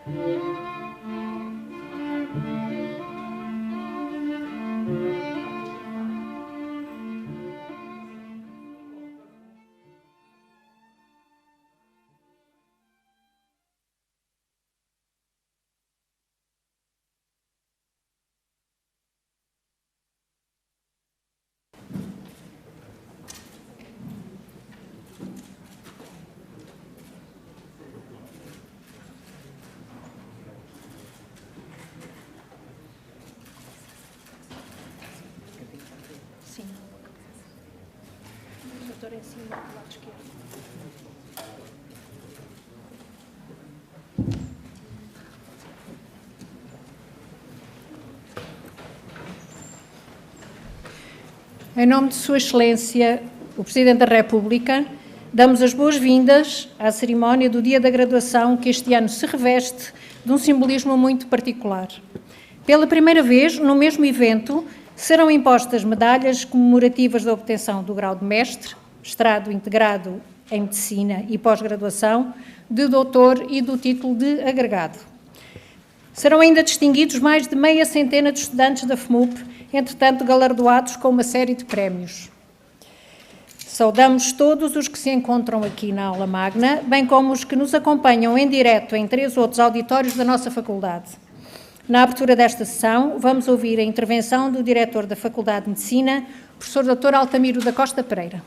Sim. O doutor em cima, do lado esquerdo. Em nome de Sua Excelência, o Presidente da República, damos as boas-vindas à cerimónia do Dia da Graduação, que este ano se reveste de um simbolismo muito particular. Pela primeira vez, no mesmo evento, serão impostas medalhas comemorativas da obtenção do grau de mestre, mestrado integrado em Medicina e pós-graduação, de doutor e do título de agregado. Serão ainda distinguidos mais de meia centena de estudantes da FMUP, entretanto galardoados com uma série de prémios. Saudamos todos os que se encontram aqui na aula magna, bem como os que nos acompanham em direto em 3 outros auditórios da nossa faculdade. Na abertura desta sessão, vamos ouvir a intervenção do diretor da Faculdade de Medicina, professor Dr. Altamiro da Costa Pereira.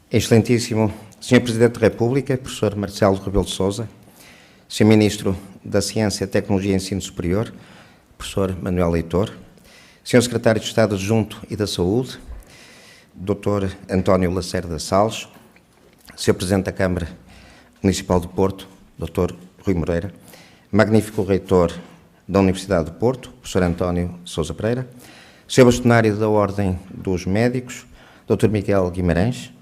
Excelentíssimo Sr. Presidente da República, professor Marcelo Rebelo de Sousa, Sr. Ministro da Ciência, Tecnologia e Ensino Superior, professor Manuel Leitor, Sr. Secretário de Estado Adjunto e da Saúde, Dr. António Lacerda Salles, Sr. Presidente da Câmara Municipal do Porto, Dr. Rui Moreira, magnífico Reitor da Universidade do Porto, professor António Sousa Pereira, Sr. Bastonário da Ordem dos Médicos, Dr. Miguel Guimarães,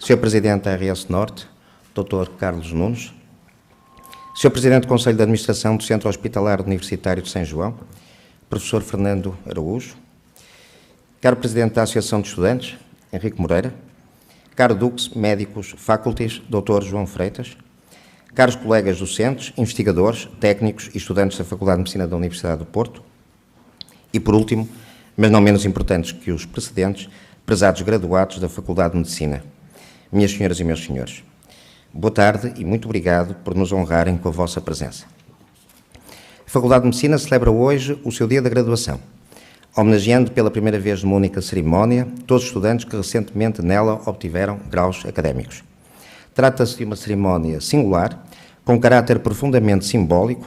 Sr. Presidente da RS Norte, Dr. Carlos Nunes, Sr. Presidente do Conselho de Administração do Centro Hospitalar Universitário de São João, Professor Fernando Araújo, caro Presidente da Associação de Estudantes, Henrique Moreira, caro Dux Médicos Faculties, Dr. João Freitas, caros colegas docentes, investigadores, técnicos e estudantes da Faculdade de Medicina da Universidade do Porto e, por último, mas não menos importantes que os precedentes, prezados graduados da Faculdade de Medicina. Minhas senhoras e meus senhores, boa tarde e muito obrigado por nos honrarem com a vossa presença. A Faculdade de Medicina celebra hoje o seu dia da graduação, homenageando pela primeira vez numa única cerimónia todos os estudantes que recentemente nela obtiveram graus académicos. Trata-se de uma cerimónia singular, com caráter profundamente simbólico,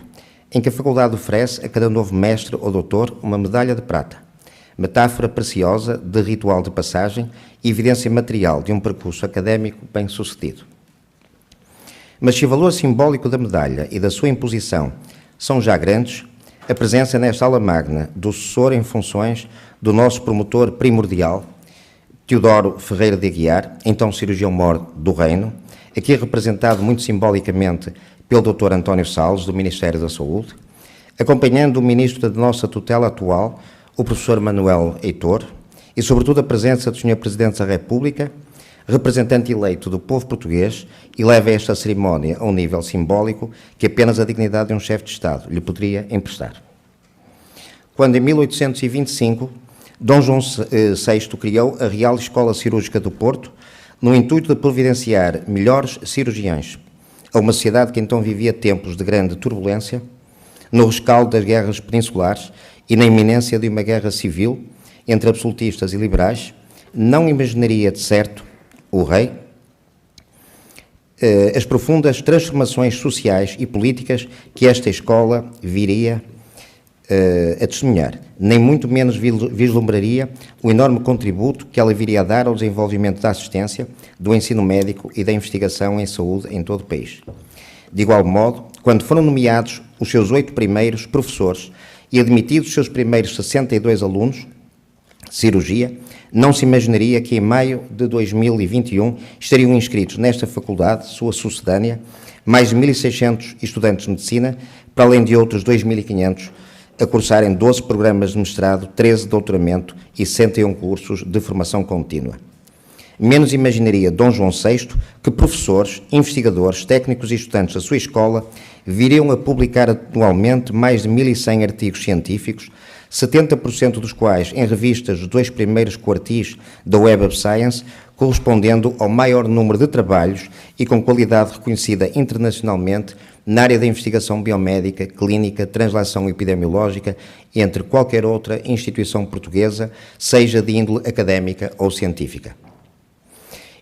em que a Faculdade oferece a cada novo mestre ou doutor uma medalha de prata, metáfora preciosa de ritual de passagem e evidência material de um percurso académico bem-sucedido. Mas se o valor simbólico da medalha e da sua imposição são já grandes, a presença nesta aula magna do sucessor em funções do nosso promotor primordial, Teodoro Ferreira de Aguiar, então cirurgião-mor do Reino, aqui representado muito simbolicamente pelo Dr. António Salles, do Ministério da Saúde, acompanhando o Ministro da nossa tutela atual, o professor Manuel Leitor, e sobretudo a presença do Sr. Presidente da República, representante eleito do povo português, e leva esta cerimónia a um nível simbólico que apenas a dignidade de um chefe de Estado lhe poderia emprestar. Quando, em 1825, Dom João VI criou a Real Escola Cirúrgica do Porto, no intuito de providenciar melhores cirurgiões a uma sociedade que então vivia tempos de grande turbulência, no rescaldo das guerras peninsulares e na iminência de uma guerra civil entre absolutistas e liberais, não imaginaria de certo o rei as profundas transformações sociais e políticas que esta escola viria a testemunhar, nem muito menos vislumbraria o enorme contributo que ela viria a dar ao desenvolvimento da assistência, do ensino médico e da investigação em saúde em todo o país. De igual modo, quando foram nomeados os seus 8 primeiros professores e admitidos os seus primeiros 62 alunos, cirurgia, não se imaginaria que em maio de 2021 estariam inscritos nesta faculdade, sua sucedânea, mais de 1.600 estudantes de medicina, para além de outros 2.500 a cursarem 12 programas de mestrado, 13 de doutoramento e 61 cursos de formação contínua. Menos imaginaria Dom João VI que professores, investigadores, técnicos e estudantes da sua escola viriam a publicar anualmente mais de 1.100 artigos científicos, 70% dos quais em revistas dos 2 primeiros quartis da Web of Science, correspondendo ao maior número de trabalhos e com qualidade reconhecida internacionalmente na área da investigação biomédica, clínica, translação epidemiológica, entre qualquer outra instituição portuguesa, seja de índole académica ou científica.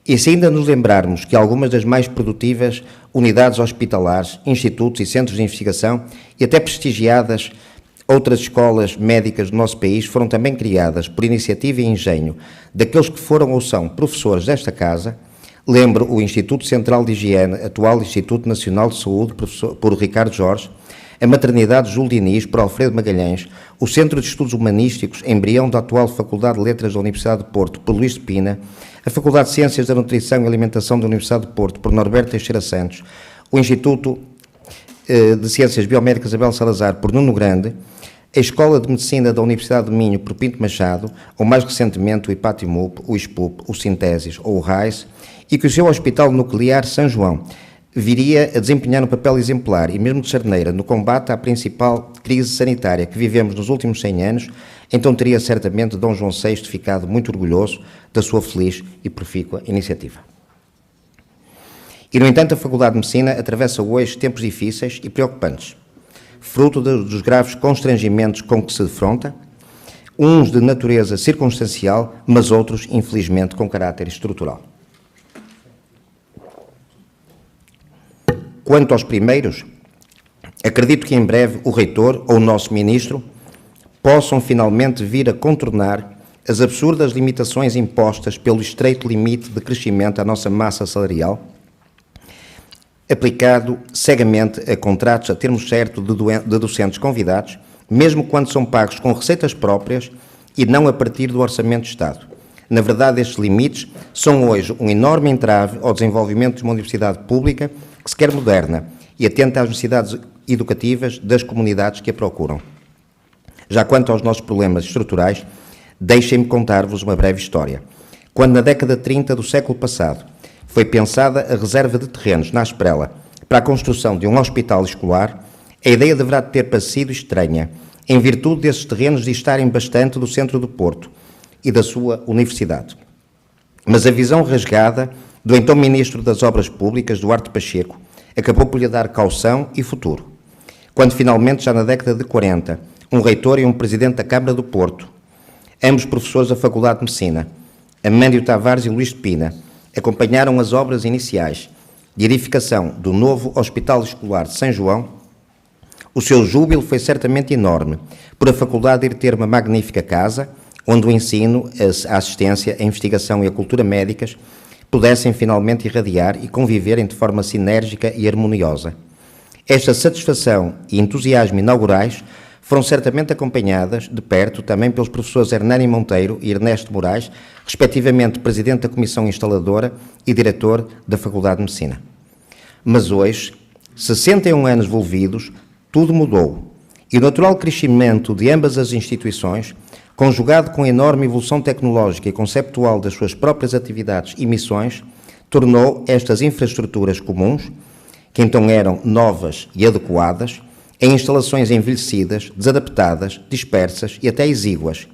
E se ainda nos lembrarmos que algumas das mais produtivas unidades hospitalares, institutos e centros de investigação e até prestigiadas outras escolas médicas do nosso país foram também criadas por iniciativa e engenho daqueles que foram ou são professores desta casa, lembro o Instituto Central de Higiene, atual Instituto Nacional de Saúde, por Ricardo Jorge, a Maternidade Júlio Diniz, por Alfredo Magalhães, o Centro de Estudos Humanísticos, embrião da atual Faculdade de Letras da Universidade de Porto, por Luís de Pina, a Faculdade de Ciências da Nutrição e Alimentação da Universidade de Porto, por Norberto Teixeira Santos, o Instituto de Ciências Biomédicas Abel Salazar, por Nuno Grande, a Escola de Medicina da Universidade de Minho, por Pinto Machado, ou mais recentemente o IPATIMUP, o ISPUP, o Sintesis ou o RAIS, e que o seu Hospital Nuclear São João viria a desempenhar um papel exemplar e mesmo de charneira no combate à principal crise sanitária que vivemos nos últimos 100 anos, então teria certamente Dom João VI ficado muito orgulhoso da sua feliz e profícua iniciativa. E, no entanto, a Faculdade de Medicina atravessa hoje tempos difíceis e preocupantes, fruto dos graves constrangimentos com que se defronta, uns de natureza circunstancial, mas outros, infelizmente, com caráter estrutural. Quanto aos primeiros, acredito que em breve o reitor ou o nosso ministro possam finalmente vir a contornar as absurdas limitações impostas pelo estreito limite de crescimento à nossa massa salarial, aplicado cegamente a contratos a termo certo de docentes convidados, mesmo quando são pagos com receitas próprias e não a partir do Orçamento de Estado. Na verdade, estes limites são hoje um enorme entrave ao desenvolvimento de uma universidade pública que se quer moderna e atenta às necessidades educativas das comunidades que a procuram. Já quanto aos nossos problemas estruturais, deixem-me contar-vos uma breve história. Quando na década de 30 do século passado foi pensada a reserva de terrenos na Asprela para a construção de um hospital escolar, a ideia deverá ter parecido estranha, em virtude desses terrenos distarem bastante do centro do Porto e da sua universidade. Mas a visão rasgada do então Ministro das Obras Públicas, Duarte Pacheco, acabou por lhe dar caução e futuro. Quando finalmente, já na década de 40, um reitor e um presidente da Câmara do Porto, ambos professores da Faculdade de Medicina, Amândio Tavares e Luís de Pina, acompanharam as obras iniciais de edificação do novo Hospital Escolar de São João, o seu júbilo foi certamente enorme, por a Faculdade ir ter uma magnífica casa, onde o ensino, a assistência, a investigação e a cultura médicas pudessem finalmente irradiar e conviverem de forma sinérgica e harmoniosa. Esta satisfação e entusiasmo inaugurais foram certamente acompanhadas de perto também pelos professores Hernani Monteiro e Ernesto Moraes, respectivamente Presidente da Comissão Instaladora e Diretor da Faculdade de Medicina. Mas hoje, 61 anos envolvidos, tudo mudou, e o natural crescimento de ambas as instituições, conjugado com a enorme evolução tecnológica e conceptual das suas próprias atividades e missões, tornou estas infraestruturas comuns, que então eram novas e adequadas, em instalações envelhecidas, desadaptadas, dispersas e até exíguas,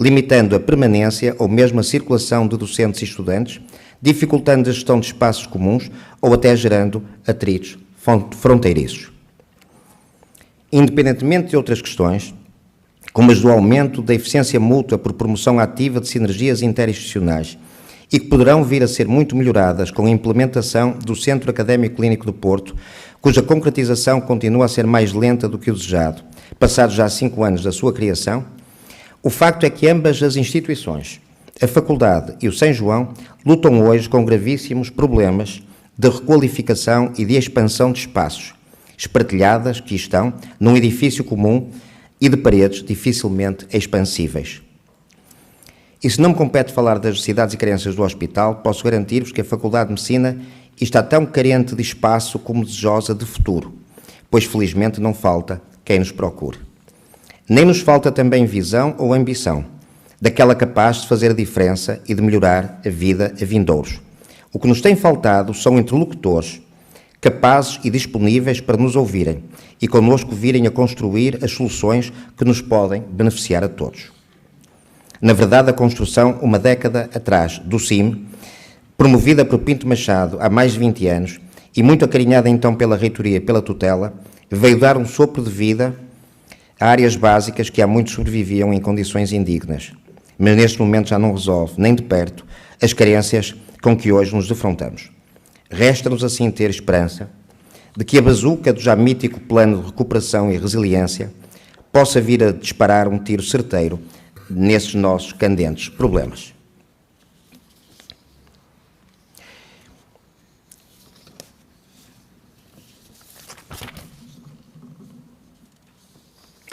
limitando a permanência ou mesmo a circulação de docentes e estudantes, dificultando a gestão de espaços comuns ou até gerando atritos fronteiriços. Independentemente de outras questões, como as do aumento da eficiência mútua por promoção ativa de sinergias interinstitucionais e que poderão vir a ser muito melhoradas com a implementação do Centro Académico Clínico do Porto, cuja concretização continua a ser mais lenta do que o desejado, passados já 5 anos da sua criação, o facto é que ambas as instituições, a Faculdade e o São João, lutam hoje com gravíssimos problemas de requalificação e de expansão de espaços, espartilhadas que estão num edifício comum e de paredes dificilmente expansíveis. E se não me compete falar das necessidades e carências do hospital, posso garantir-vos que a Faculdade de Medicina está tão carente de espaço como desejosa de futuro, pois felizmente não falta quem nos procure. Nem nos falta também visão ou ambição, daquela capaz de fazer a diferença e de melhorar a vida a vindouros. O que nos tem faltado são interlocutores capazes e disponíveis para nos ouvirem e connosco virem a construir as soluções que nos podem beneficiar a todos. Na verdade, a construção, uma década atrás, do CIM, promovida por Pinto Machado há mais de 20 anos e muito acarinhada então pela reitoria e pela tutela, veio dar um sopro de vida a áreas básicas que há muito sobreviviam em condições indignas, mas neste momento já não resolve, nem de perto, as carências com que hoje nos defrontamos. Resta-nos assim ter esperança de que a bazuca do já mítico plano de recuperação e resiliência possa vir a disparar um tiro certeiro nesses nossos candentes problemas.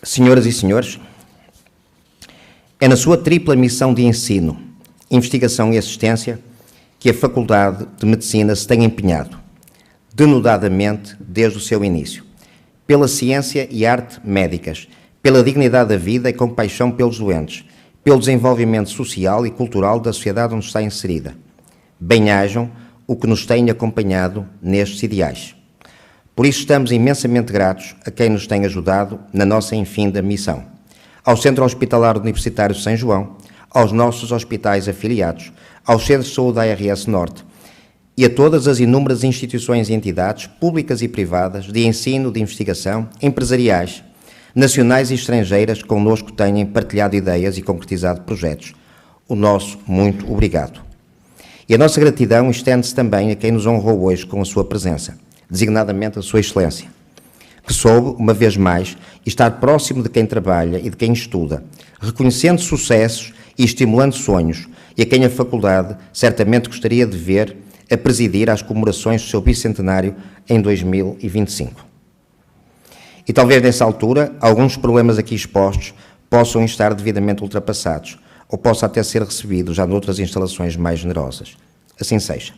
Senhoras e senhores, é na sua tripla missão de ensino, investigação e assistência que a Faculdade de Medicina se tem empenhado, denodadamente desde o seu início, pela ciência e arte médicas, pela dignidade da vida e compaixão pelos doentes, pelo desenvolvimento social e cultural da sociedade onde está inserida. Bem-ajam o que nos tem acompanhado nestes ideais. Por isso estamos imensamente gratos a quem nos tem ajudado na nossa infinda missão. Ao Centro Hospitalar Universitário de São João, aos nossos hospitais afiliados, aos Centros de Saúde da ARS Norte e a todas as inúmeras instituições e entidades, públicas e privadas, de ensino, de investigação, empresariais, nacionais e estrangeiras que connosco tenham partilhado ideias e concretizado projetos. O nosso muito obrigado. E a nossa gratidão estende-se também a quem nos honrou hoje com a sua presença, designadamente a Sua Excelência, que soube, uma vez mais, estar próximo de quem trabalha e de quem estuda, reconhecendo sucessos e estimulando sonhos, e a quem a Faculdade certamente gostaria de ver a presidir às comemorações do seu bicentenário em 2025. E talvez nessa altura, alguns problemas aqui expostos possam estar devidamente ultrapassados, ou possa até ser recebido já noutras instalações mais generosas. Assim seja.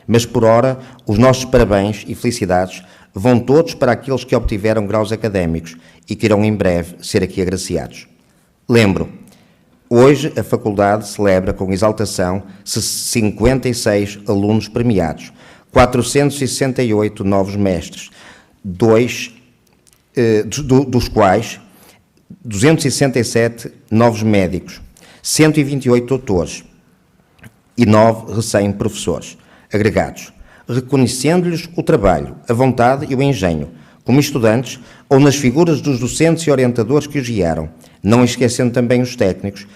Mas, por ora, os nossos parabéns e felicidades vão todos para aqueles que obtiveram graus académicos e que irão em breve ser aqui agraciados. Lembro, hoje a Faculdade celebra com exaltação 56 alunos premiados, 468 novos mestres, dos quais 267 novos médicos, 128 doutores e 9 recém-professores agregados, reconhecendo-lhes o trabalho, a vontade e o engenho, como estudantes ou nas figuras dos docentes e orientadores que os guiaram, não esquecendo também os técnicos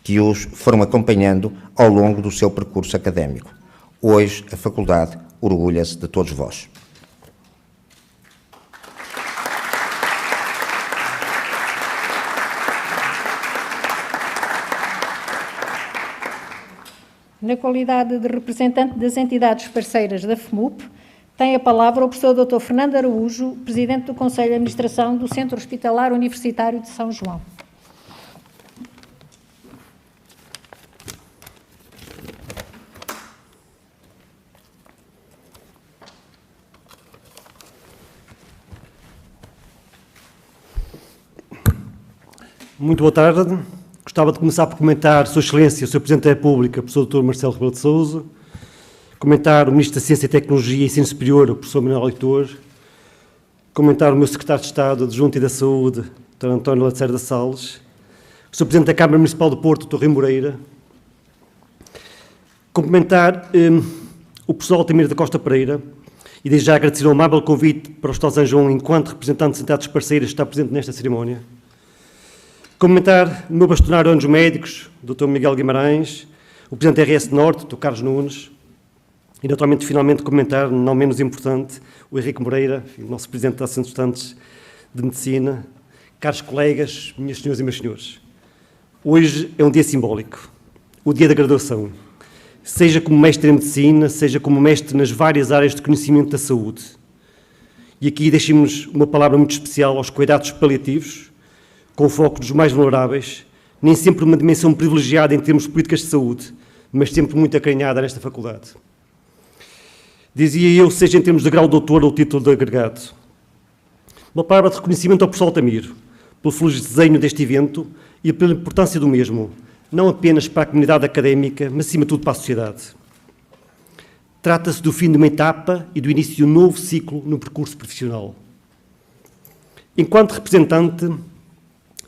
que os foram acompanhando ao longo do seu percurso académico. Hoje, a Faculdade orgulha-se de todos vós. Na qualidade de representante das entidades parceiras da FMUP, tem a palavra o professor Dr. Fernando Araújo, Presidente do Conselho de Administração do Centro Hospitalar Universitário de São João. Muito boa tarde. Gostava de começar por comentar Sua Excelência, o Sr. Presidente da República, o Professor Dr. Marcelo Rebelo de Sousa, comentar o Ministro da Ciência e Tecnologia e Ensino Superior, o Professor Manuel Leitor, comentar o meu Secretário de Estado Adjunto e da Saúde, Dr. António Lacerda Salles, o Sr. Presidente da Câmara Municipal do Porto, Dr. Rui Moreira, cumprimentar o professor Altamiro da Costa Pereira e desde já agradecer o amável convite para o Hospital São João, enquanto representante das entidades parceiras, estar presente nesta cerimónia. Cumprimentar o meu bastonário dos médicos, Dr. Miguel Guimarães, o Presidente da RS Norte, Dr. Carlos Nunes, e naturalmente, finalmente, comentar, não menos importante, o Henrique Moreira, nosso Presidente da Associação de Estudantes de Medicina, caros colegas, minhas senhoras e meus senhores. Hoje é um dia simbólico, o dia da graduação, seja como mestre em Medicina, seja como mestre nas várias áreas de conhecimento da saúde. E aqui deixemos uma palavra muito especial aos cuidados paliativos, com o foco dos mais vulneráveis, nem sempre uma dimensão privilegiada em termos de políticas de saúde, mas sempre muito acarinhada nesta faculdade. Dizia eu, seja em termos de grau de doutor ou título de agregado. Uma palavra de reconhecimento ao professor Altamiro, pelo feliz desenho deste evento e pela importância do mesmo, não apenas para a comunidade académica, mas acima de tudo para a sociedade. Trata-se do fim de uma etapa e do início de um novo ciclo no percurso profissional. Enquanto representante,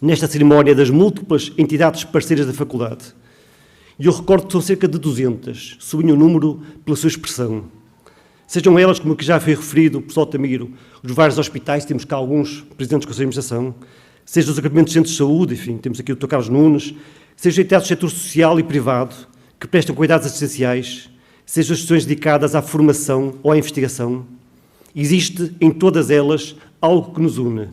nesta cerimónia das múltiplas entidades parceiras da faculdade, e eu recordo que são cerca de 200, sublinho o número pela sua expressão. Sejam elas, como que já foi referido o professor Altamiro, os vários hospitais, temos cá alguns presidentes do Conselho de Administração, seja os agrupamentos de centros de saúde, enfim, temos aqui o Dr. Carlos Nunes, seja entidades do setor social e privado, que prestam cuidados assistenciais, seja as questões dedicadas à formação ou à investigação, existe em todas elas algo que nos une.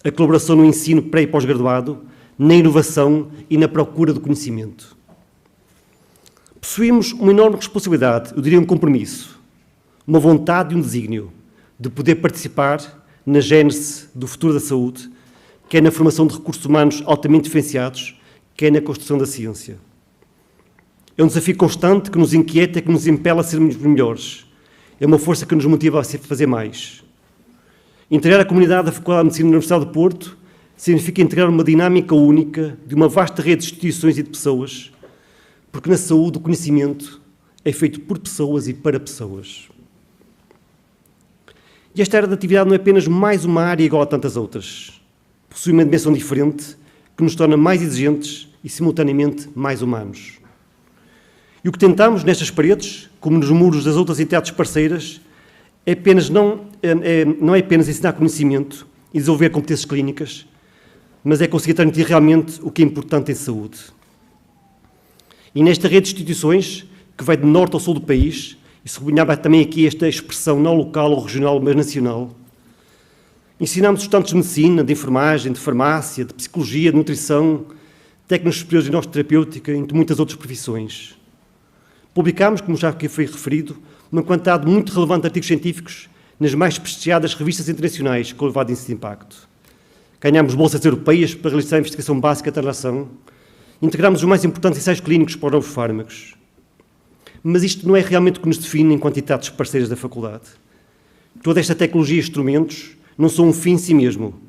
A colaboração no ensino pré- e pós-graduado, na inovação e na procura do conhecimento. Possuímos uma enorme responsabilidade, eu diria um compromisso, uma vontade e um desígnio de poder participar na gênese do futuro da saúde, quer na formação de recursos humanos altamente diferenciados, quer na construção da ciência. É um desafio constante que nos inquieta e que nos impele a sermos melhores. É uma força que nos motiva a fazer mais. Integrar a comunidade da Faculdade de Medicina da Universidade de Porto significa integrar uma dinâmica única de uma vasta rede de instituições e de pessoas, porque na saúde o conhecimento é feito por pessoas e para pessoas. E esta área de atividade não é apenas mais uma área igual a tantas outras. Possui uma dimensão diferente que nos torna mais exigentes e, simultaneamente, mais humanos. E o que tentamos nestas paredes, como nos muros das outras entidades parceiras, não é apenas ensinar conhecimento e desenvolver competências clínicas, mas é conseguir transmitir realmente o que é importante em saúde. E nesta rede de instituições, que vai de norte ao sul do país, e sublinhava também aqui esta expressão não local ou regional, mas nacional, ensinamos estudantes de medicina, de enfermagem, de farmácia, de psicologia, de nutrição, técnicos superiores de diagnóstico terapêutica, entre muitas outras profissões. Publicámos, como já aqui foi referido, uma quantidade muito relevante de artigos científicos nas mais prestigiadas revistas internacionais com elevado índice de impacto. Ganhámos bolsas europeias para realizar a investigação básica da nação, integramos os mais importantes ensaios clínicos para os novos fármacos. Mas isto não é realmente o que nos define enquanto entidades parceiras da faculdade. Toda esta tecnologia e instrumentos não são um fim em si mesmo.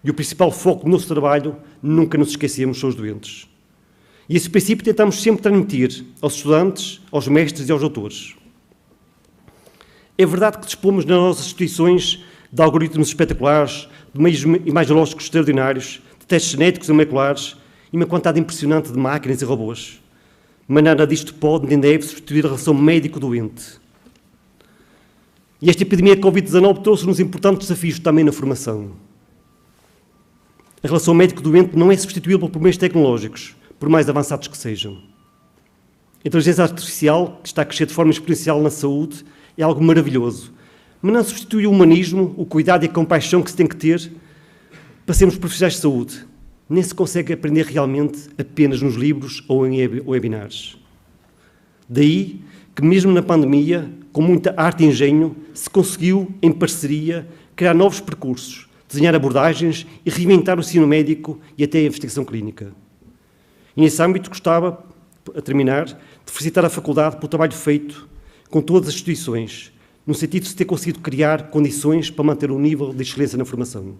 E o principal foco do nosso trabalho, nunca nos esquecemos, são os doentes. E esse princípio tentamos sempre transmitir aos estudantes, aos mestres e aos doutores. É verdade que dispomos nas nossas instituições de algoritmos espetaculares, de meios imagiológicos extraordinários, de testes genéticos e moleculares e uma quantidade impressionante de máquinas e robôs. Mas nada disto pode nem deve substituir a relação médico-doente. E esta epidemia de Covid-19 trouxe-nos importantes desafios também na formação. A relação médico-doente não é substituível por meios tecnológicos, por mais avançados que sejam. A inteligência artificial, que está a crescer de forma exponencial na saúde, é algo maravilhoso, mas não substitui o humanismo, o cuidado e a compaixão que se tem que ter para sermos profissionais de saúde. Nem se consegue aprender realmente apenas nos livros ou em webinars. Daí que, mesmo na pandemia, com muita arte e engenho, se conseguiu, em parceria, criar novos percursos, desenhar abordagens e reinventar o ensino médico e até a investigação clínica. E nesse âmbito gostava, a terminar, de felicitar a faculdade pelo trabalho feito com todas as instituições, no sentido de se ter conseguido criar condições para manter o nível de excelência na formação.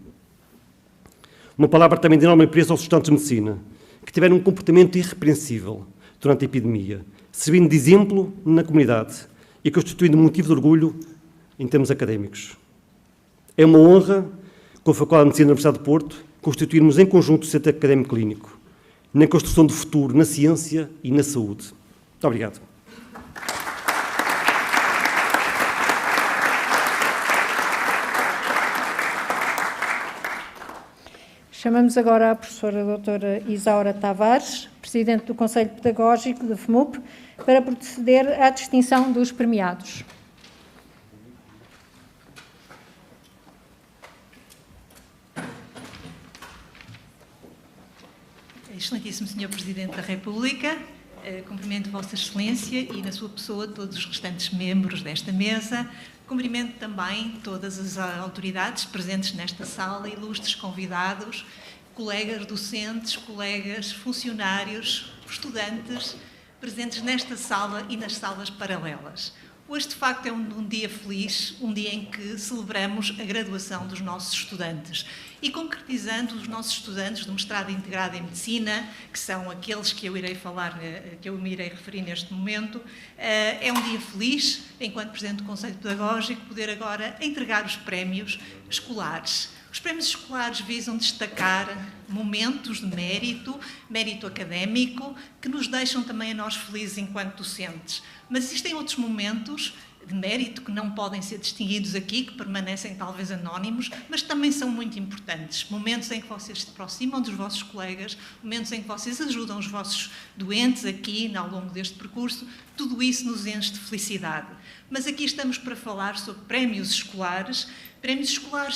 Uma palavra também de enorme apreço aos estudantes de medicina, que tiveram um comportamento irrepreensível durante a epidemia, servindo de exemplo na comunidade e constituindo motivo de orgulho em termos académicos. É uma honra, com a Faculdade de Medicina da Universidade de Porto, constituirmos em conjunto o Centro Académico Clínico, na construção do futuro, na ciência e na saúde. Muito obrigado. Chamamos agora a professora doutora Isaura Tavares, Presidente do Conselho Pedagógico da FMUP, para proceder à distinção dos premiados. Excelentíssimo Sr. Presidente da República, cumprimento Vossa Excelência e, na sua pessoa, todos os restantes membros desta mesa. Cumprimento também todas as autoridades presentes nesta sala, ilustres convidados colegas docentes, colegas funcionários, estudantes presentes nesta sala e nas salas paralelas. Hoje, de facto, é um dia feliz, um dia em que celebramos a graduação dos nossos estudantes. E concretizando, os nossos estudantes do mestrado integrado em Medicina, que são aqueles que eu irei falar, que eu me irei referir neste momento, é um dia feliz, enquanto Presidente do Conselho Pedagógico, poder agora entregar os prémios escolares. Os prémios escolares visam destacar momentos de mérito, mérito académico, que nos deixam também a nós felizes enquanto docentes. Mas existem outros momentos de mérito que não podem ser distinguidos aqui, que permanecem talvez anónimos, mas também são muito importantes. Momentos em que vocês se aproximam dos vossos colegas, momentos em que vocês ajudam os vossos doentes aqui, ao longo deste percurso, tudo isso nos enche de felicidade. Mas aqui estamos para falar sobre prémios escolares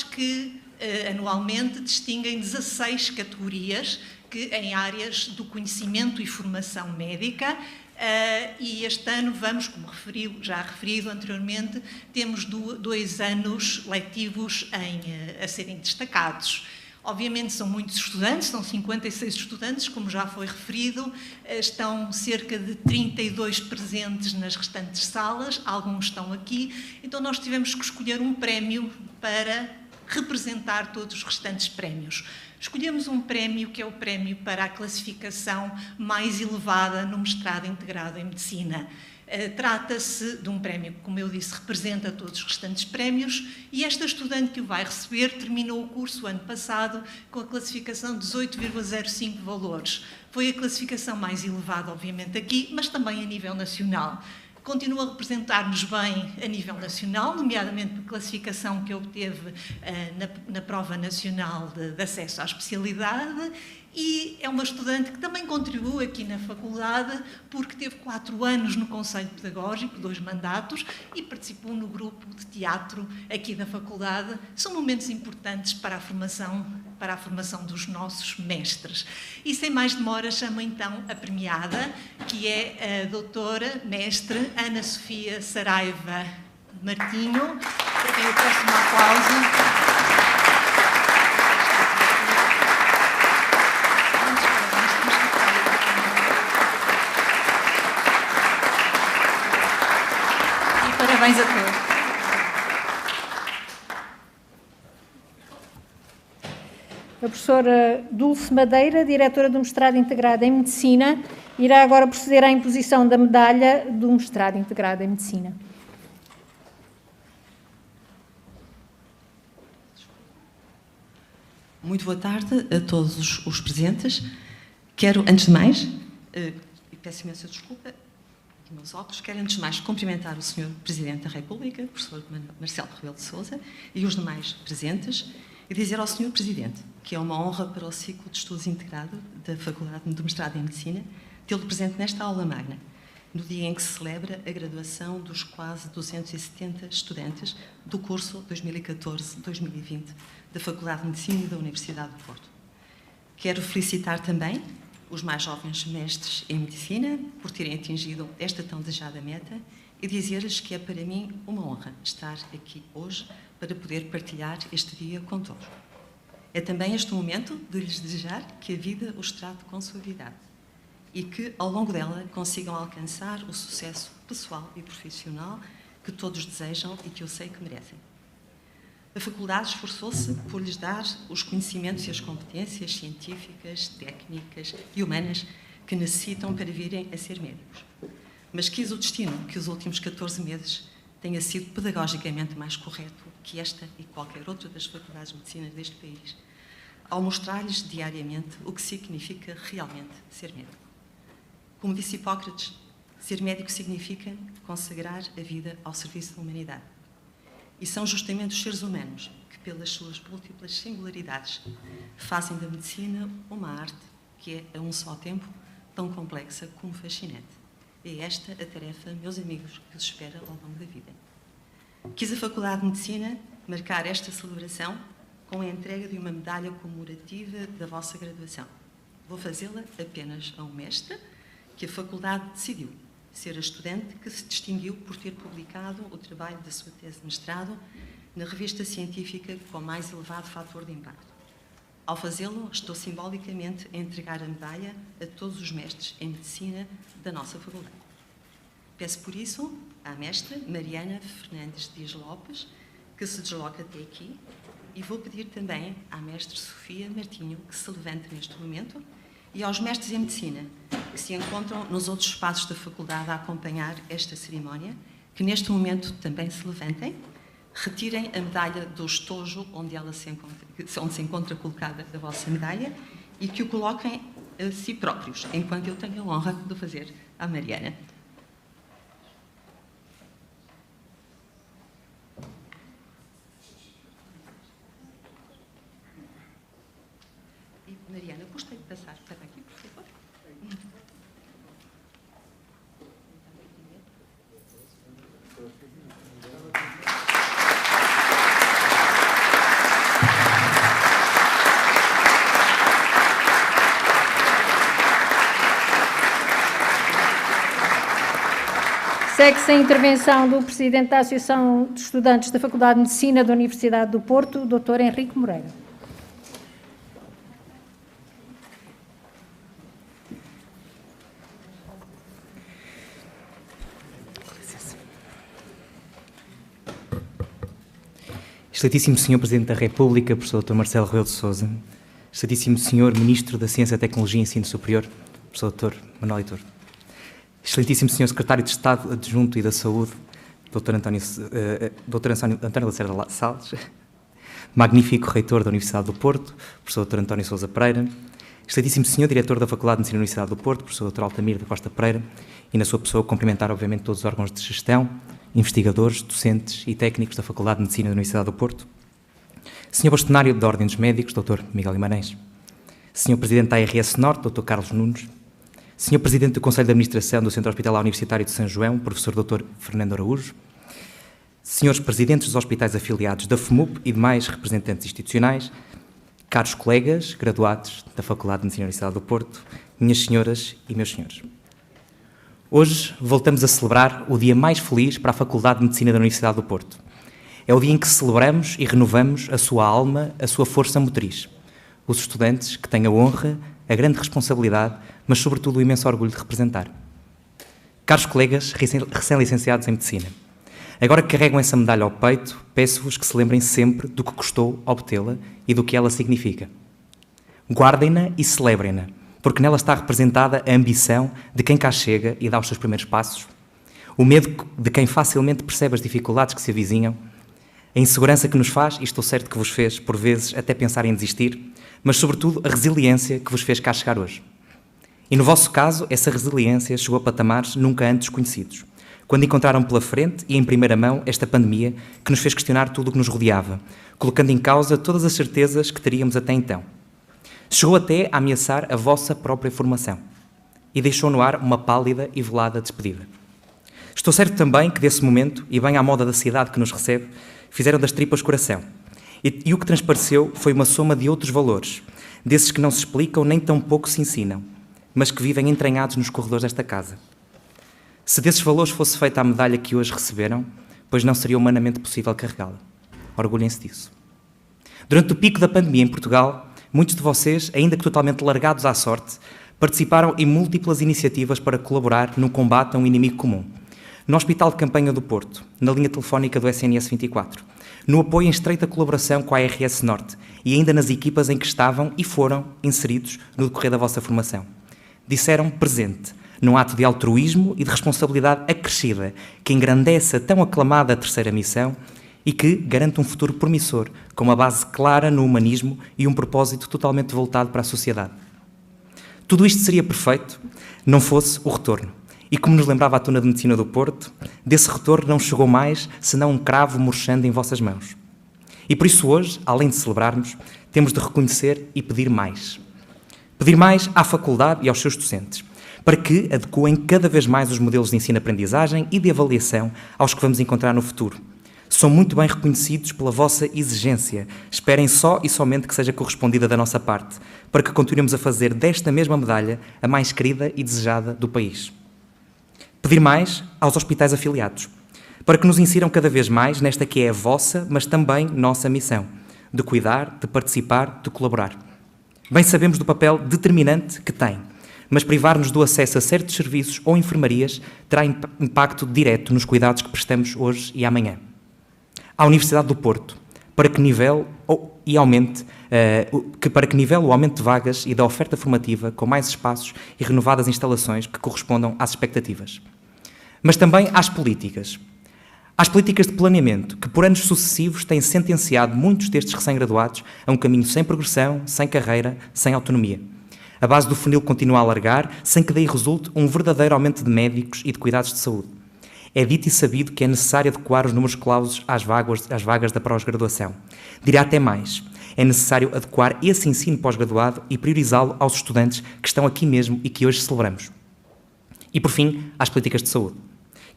que anualmente distinguem 16 categorias que, em áreas do conhecimento e formação médica, e este ano vamos, como já referido anteriormente, temos 2 anos letivos a serem destacados. Obviamente são muitos estudantes, são 56 estudantes, como já foi referido, estão cerca de 32 presentes nas restantes salas, alguns estão aqui, então nós tivemos que escolher um prémio para representar todos os restantes prémios. Escolhemos um prémio que é o prémio para a classificação mais elevada no mestrado integrado em Medicina. Trata-se de um prémio que, como eu disse, representa todos os restantes prémios, e esta estudante que o vai receber terminou o curso ano passado com a classificação de 18,05 valores. Foi a classificação mais elevada, obviamente, aqui, mas também a nível nacional. Continua a representar-nos bem a nível nacional, nomeadamente por classificação que obteve na prova nacional de acesso à especialidade, e é uma estudante que também contribui aqui na faculdade, porque teve 4 anos no Conselho Pedagógico, 2 mandatos, e participou no grupo de teatro aqui da faculdade. São momentos importantes para a formação dos nossos mestres. E sem mais demora, chamo então a premiada, que é a doutora mestre Ana Sofia Saraiva Martinho, para quem eu peço um aplauso. Parabéns a todos. A professora Dulce Madeira, diretora do mestrado integrado em Medicina, irá agora proceder à imposição da medalha do mestrado integrado em Medicina. Muito boa tarde a todos os presentes. Quero, antes de mais, e peço imensa desculpa, meus óculos, quero antes de mais cumprimentar o Sr. Presidente da República, o professor Marcelo Rebelo de Sousa, e os demais presentes, e dizer ao Sr. Presidente que é uma honra para o ciclo de estudos integrado da Faculdade do Mestrado em Medicina tê-lo presente nesta aula magna, no dia em que se celebra a graduação dos quase 270 estudantes do curso 2014-2020 da Faculdade de Medicina e da Universidade do Porto. Quero felicitar também os mais jovens mestres em Medicina por terem atingido esta tão desejada meta e dizer-lhes que é para mim uma honra estar aqui hoje para poder partilhar este dia com todos. É também este momento de lhes desejar que a vida os trate com suavidade e que, ao longo dela, consigam alcançar o sucesso pessoal e profissional que todos desejam e que eu sei que merecem. A Faculdade esforçou-se por lhes dar os conhecimentos e as competências científicas, técnicas e humanas que necessitam para virem a ser médicos. Mas quis o destino que os últimos 14 meses tenha sido pedagogicamente mais correto que esta e qualquer outra das faculdades de medicina deste país, ao mostrar-lhes diariamente o que significa realmente ser médico. Como disse Hipócrates, ser médico significa consagrar a vida ao serviço da humanidade. E são justamente os seres humanos que, pelas suas múltiplas singularidades, fazem da medicina uma arte que é, a um só tempo, tão complexa como fascinante. É esta a tarefa, meus amigos, que os espera ao longo da vida. Quis a Faculdade de Medicina marcar esta celebração com a entrega de uma medalha comemorativa da vossa graduação. Vou fazê-la apenas a um mestre que a Faculdade decidiu ser a estudante que se distinguiu por ter publicado o trabalho da sua tese de mestrado na revista científica com mais elevado fator de impacto. Ao fazê-lo, estou simbolicamente a entregar a medalha a todos os mestres em medicina da nossa faculdade. Peço por isso à mestra Mariana Fernandes Dias Lopes que se desloque até aqui e vou pedir também à mestra Sofia Martinho que se levante neste momento e aos mestres em medicina que se encontram nos outros espaços da faculdade a acompanhar esta cerimónia, que neste momento também se levantem, retirem a medalha do estojo onde se encontra colocada a vossa medalha e que o coloquem a si próprios, enquanto eu tenho a honra de o fazer à Mariana. E Mariana, gostei de passar para aqui, por favor. Segue-se a intervenção do Presidente da Associação de Estudantes da Faculdade de Medicina da Universidade do Porto, Dr. Henrique Moreira. Excelentíssimo Sr. Presidente da República, Professor Dr. Marcelo Rebelo de Sousa, Excelentíssimo Sr. Ministro da Ciência, Tecnologia e Ensino Superior, Professor Dr. Manuel Leitor, Excelentíssimo Sr. Secretário de Estado Adjunto e da Saúde, Dr. António Lacerda Salles, magnífico Reitor da Universidade do Porto, Professor Dr. António Sousa Pereira, Excelentíssimo Sr. Diretor da Faculdade de Medicina da Universidade do Porto, Professor Dr. Altamir da Costa Pereira, e na sua pessoa cumprimentar, obviamente, todos os órgãos de gestão, investigadores, docentes e técnicos da Faculdade de Medicina da Universidade do Porto, Sr. Bastonário da Ordem dos Médicos, Dr. Miguel Guimarães, Sr. Presidente da ARS Norte, Dr. Carlos Nunes, Sr. Presidente do Conselho de Administração do Centro Hospitalar Universitário de São João, Professor Dr. Fernando Araújo, Srs. Presidentes dos hospitais afiliados da FMUP e demais representantes institucionais, caros colegas, graduados da Faculdade de Medicina da Universidade do Porto, minhas senhoras e meus senhores. Hoje voltamos a celebrar o dia mais feliz para a Faculdade de Medicina da Universidade do Porto. É o dia em que celebramos e renovamos a sua alma, a sua força motriz. Os estudantes que têm a honra, a grande responsabilidade, mas sobretudo o imenso orgulho de representar. Caros colegas recém-licenciados em Medicina, agora que carregam essa medalha ao peito, peço-vos que se lembrem sempre do que custou obtê-la e do que ela significa. Guardem-na e celebrem-na, porque nela está representada a ambição de quem cá chega e dá os seus primeiros passos, o medo de quem facilmente percebe as dificuldades que se avizinham, a insegurança que nos faz, e estou certo que vos fez, por vezes, até pensar em desistir, mas, sobretudo, a resiliência que vos fez cá chegar hoje. E, no vosso caso, essa resiliência chegou a patamares nunca antes conhecidos, quando encontraram pela frente e em primeira mão esta pandemia que nos fez questionar tudo o que nos rodeava, colocando em causa todas as certezas que teríamos até então. Chegou até a ameaçar a vossa própria formação e deixou no ar uma pálida e velada despedida. Estou certo também que desse momento, e bem à moda da cidade que nos recebe, fizeram das tripas coração. E o que transpareceu foi uma soma de outros valores, desses que não se explicam nem tão pouco se ensinam, mas que vivem entranhados nos corredores desta casa. Se desses valores fosse feita a medalha que hoje receberam, pois não seria humanamente possível carregá-la. Orgulhem-se disso. Durante o pico da pandemia em Portugal, muitos de vocês, ainda que totalmente largados à sorte, participaram em múltiplas iniciativas para colaborar no combate a um inimigo comum. No Hospital de Campanha do Porto, na linha telefónica do SNS 24, no apoio em estreita colaboração com a ARS Norte e ainda nas equipas em que estavam e foram inseridos no decorrer da vossa formação. Disseram presente, num ato de altruísmo e de responsabilidade acrescida, que engrandece a tão aclamada terceira missão e que garante um futuro promissor, com uma base clara no humanismo e um propósito totalmente voltado para a sociedade. Tudo isto seria perfeito, não fosse o retorno. E como nos lembrava a Tuna de Medicina do Porto, desse retorno não chegou mais senão um cravo murchando em vossas mãos. E por isso hoje, além de celebrarmos, temos de reconhecer e pedir mais. Pedir mais à faculdade e aos seus docentes, para que adequem cada vez mais os modelos de ensino-aprendizagem e de avaliação aos que vamos encontrar no futuro. São muito bem reconhecidos pela vossa exigência. Esperem só e somente que seja correspondida da nossa parte, para que continuemos a fazer desta mesma medalha a mais querida e desejada do país. Pedir mais aos hospitais afiliados, para que nos insiram cada vez mais nesta que é a vossa, mas também nossa missão, de cuidar, de participar, de colaborar. Bem sabemos do papel determinante que tem, mas privar-nos do acesso a certos serviços ou enfermarias terá impacto direto nos cuidados que prestamos hoje e amanhã. À Universidade do Porto, para que nível o aumento de vagas e da oferta formativa com mais espaços e renovadas instalações que correspondam às expectativas. Mas também às políticas. Às políticas de planeamento, que por anos sucessivos têm sentenciado muitos destes recém-graduados a um caminho sem progressão, sem carreira, sem autonomia. A base do funil continua a alargar, sem que daí resulte um verdadeiro aumento de médicos e de cuidados de saúde. É dito e sabido que é necessário adequar os números clausos às vagas da pós-graduação. Dirá até mais. É necessário adequar esse ensino pós-graduado e priorizá-lo aos estudantes que estão aqui mesmo e que hoje celebramos. E, por fim, às políticas de saúde,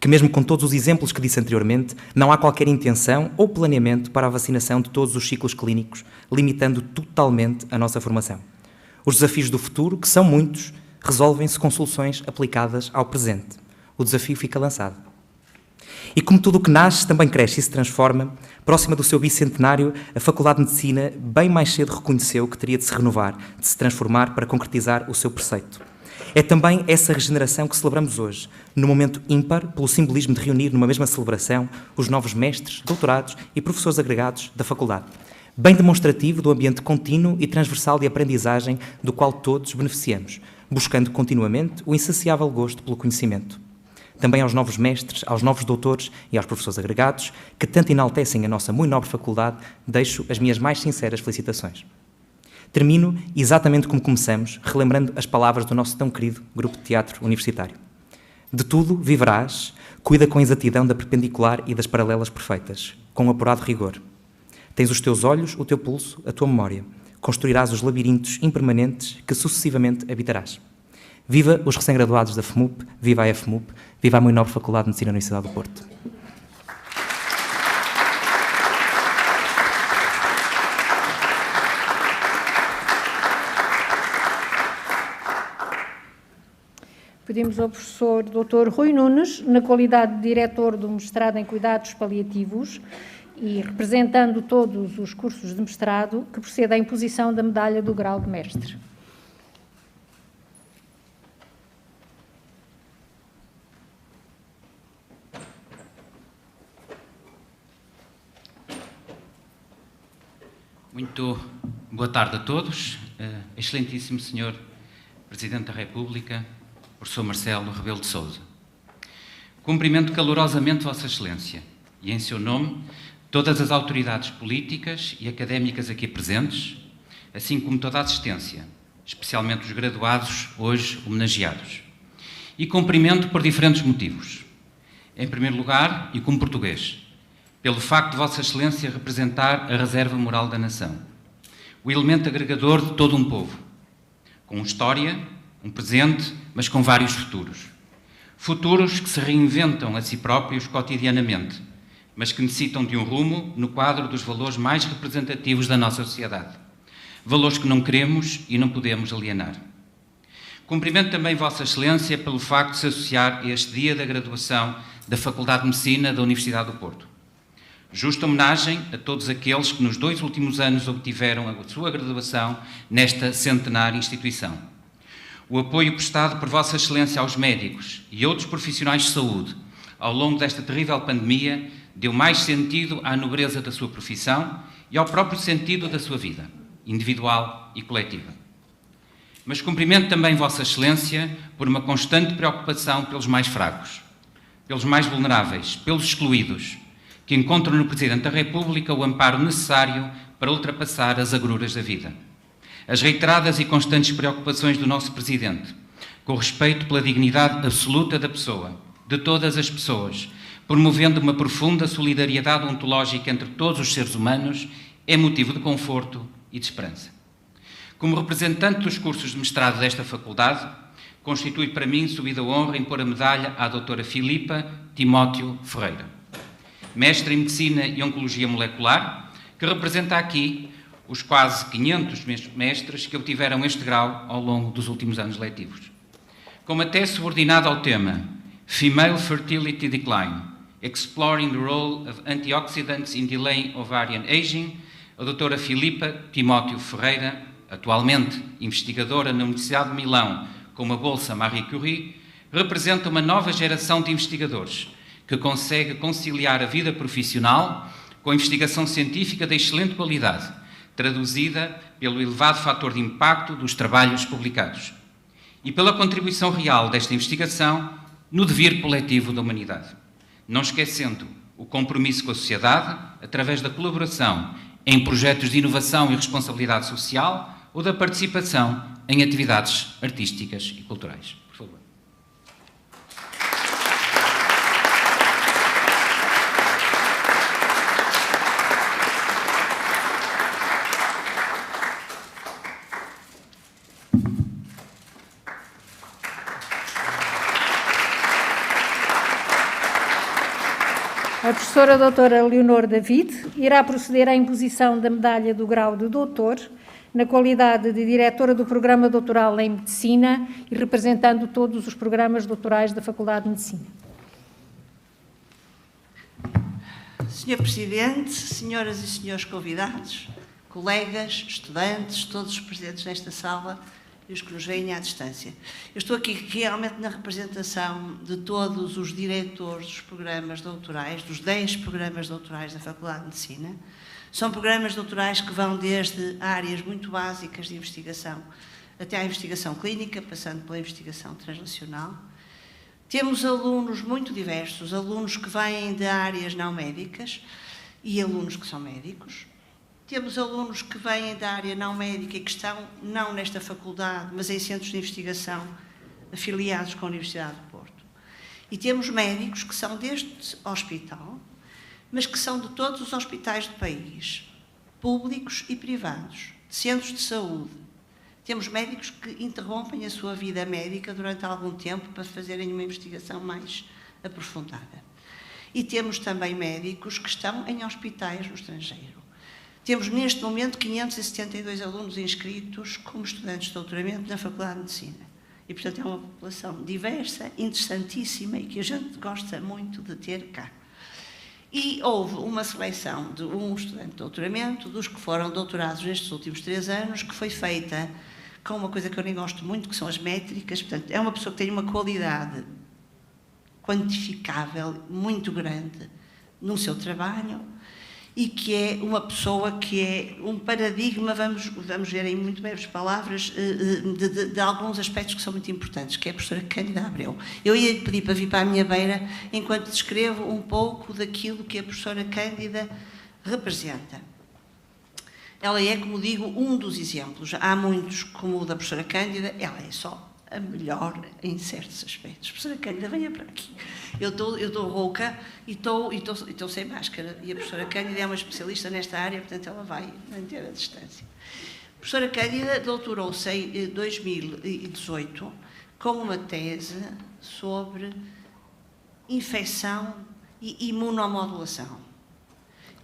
que mesmo com todos os exemplos que disse anteriormente, não há qualquer intenção ou planeamento para a vacinação de todos os ciclos clínicos, limitando totalmente a nossa formação. Os desafios do futuro, que são muitos, resolvem-se com soluções aplicadas ao presente. O desafio fica lançado. E como tudo o que nasce, também cresce e se transforma, próxima do seu bicentenário, a Faculdade de Medicina bem mais cedo reconheceu que teria de se renovar, de se transformar para concretizar o seu preceito. É também essa regeneração que celebramos hoje, no momento ímpar, pelo simbolismo de reunir numa mesma celebração os novos mestres, doutorados e professores agregados da Faculdade. Bem demonstrativo do ambiente contínuo e transversal de aprendizagem do qual todos beneficiamos, buscando continuamente o insaciável gosto pelo conhecimento. Também aos novos mestres, aos novos doutores e aos professores agregados, que tanto enaltecem a nossa muito nobre faculdade, deixo as minhas mais sinceras felicitações. Termino exatamente como começamos, relembrando as palavras do nosso tão querido Grupo de Teatro Universitário. De tudo viverás, cuida com exatidão da perpendicular e das paralelas perfeitas, com um apurado rigor. Tens os teus olhos, o teu pulso, a tua memória. Construirás os labirintos impermanentes que sucessivamente habitarás. Viva os recém-graduados da FMUP, viva a FMUP, viva a muito nobre Faculdade de Medicina da Universidade do Porto. Pedimos ao professor Dr. Rui Nunes, na qualidade de diretor do mestrado em Cuidados Paliativos e representando todos os cursos de mestrado, que proceda à imposição da medalha do grau de mestre. Muito boa tarde a todos. Excelentíssimo Senhor Presidente da República, Professor Marcelo Rebelo de Sousa. Cumprimento calorosamente Vossa Excelência e, em seu nome, todas as autoridades políticas e académicas aqui presentes, assim como toda a assistência, especialmente os graduados hoje homenageados. E cumprimento por diferentes motivos. Em primeiro lugar, e como português, pelo facto de Vossa Excelência representar a reserva moral da nação, o elemento agregador de todo um povo, com história, um presente, mas com vários futuros. Futuros que se reinventam a si próprios cotidianamente, mas que necessitam de um rumo no quadro dos valores mais representativos da nossa sociedade. Valores que não queremos e não podemos alienar. Cumprimento também Vossa Excelência pelo facto de se associar a este dia da graduação da Faculdade de Medicina da Universidade do Porto. Justa homenagem a todos aqueles que nos 2 últimos anos obtiveram a sua graduação nesta centenária instituição. O apoio prestado por Vossa Excelência aos médicos e outros profissionais de saúde ao longo desta terrível pandemia deu mais sentido à nobreza da sua profissão e ao próprio sentido da sua vida, individual e coletiva. Mas cumprimento também Vossa Excelência por uma constante preocupação pelos mais fracos, pelos mais vulneráveis, pelos excluídos, que encontram no Presidente da República o amparo necessário para ultrapassar as agruras da vida. As reiteradas e constantes preocupações do nosso Presidente, com respeito pela dignidade absoluta da pessoa, de todas as pessoas, promovendo uma profunda solidariedade ontológica entre todos os seres humanos, é motivo de conforto e de esperança. Como representante dos cursos de mestrado desta faculdade, constitui para mim subida honra impor a medalha à doutora Filipa Timóteo Ferreira, mestre em Medicina e Oncologia Molecular, que representa aqui os quase 500 mestres que obtiveram este grau ao longo dos últimos anos letivos. Como até subordinado ao tema Female Fertility Decline, Exploring the Role of Antioxidants in Delaying Ovarian Aging, a doutora Filipa Timóteo Ferreira atualmente investigadora na Universidade de Milão com uma bolsa Marie Curie, representa uma nova geração de investigadores que consegue conciliar a vida profissional com a investigação científica de excelente qualidade, traduzida pelo elevado fator de impacto dos trabalhos publicados e pela contribuição real desta investigação no devir coletivo da humanidade, não esquecendo o compromisso com a sociedade através da colaboração em projetos de inovação e responsabilidade social ou da participação em atividades artísticas e culturais. Por favor. A professora doutora Leonor David irá proceder à imposição da medalha do grau de doutor na qualidade de diretora do programa doutoral em Medicina e representando todos os programas doutorais da Faculdade de Medicina. Senhor Presidente, senhoras e senhores convidados, colegas, estudantes, todos os presentes nesta sala e os que nos veem à distância. Eu estou aqui realmente na representação de todos os diretores dos programas doutorais, dos 10 programas doutorais da Faculdade de Medicina. São programas doutorais que vão desde áreas muito básicas de investigação até à investigação clínica, passando pela investigação translacional. Temos alunos muito diversos, alunos que vêm de áreas não médicas e alunos que são médicos. Temos alunos que vêm da área não médica e que estão não nesta faculdade, mas em centros de investigação afiliados com a Universidade do Porto. E temos médicos que são deste hospital, mas que são de todos os hospitais do país, públicos e privados, de centros de saúde. Temos médicos que interrompem a sua vida médica durante algum tempo para fazerem uma investigação mais aprofundada. E temos também médicos que estão em hospitais no estrangeiro. Temos neste momento 572 alunos inscritos como estudantes de doutoramento na Faculdade de Medicina. E, portanto, é uma população diversa, interessantíssima e que a gente gosta muito de ter cá. E houve uma seleção de um estudante de doutoramento, dos que foram doutorados nestes últimos 3 anos, que foi feita com uma coisa que eu nem gosto muito, que são as métricas. Portanto, é uma pessoa que tem uma qualidade quantificável muito grande no seu trabalho e que é uma pessoa que é um paradigma, vamos ver em muito breves palavras, de alguns aspectos que são muito importantes, que é a professora Cândida Abreu. Eu ia lhe pedir para vir para a minha beira enquanto descrevo um pouco daquilo que a professora Cândida representa. Ela é, como digo, um dos exemplos. Há muitos, como o da professora Cândida, ela é só a melhor em certos aspectos. Professora Cândida, venha para aqui. Eu estou rouca e estou sem máscara. E a professora Cândida é uma especialista nesta área, portanto ela vai manter a distância. A professora Cândida doutorou-se em 2018 com uma tese sobre infecção e imunomodulação.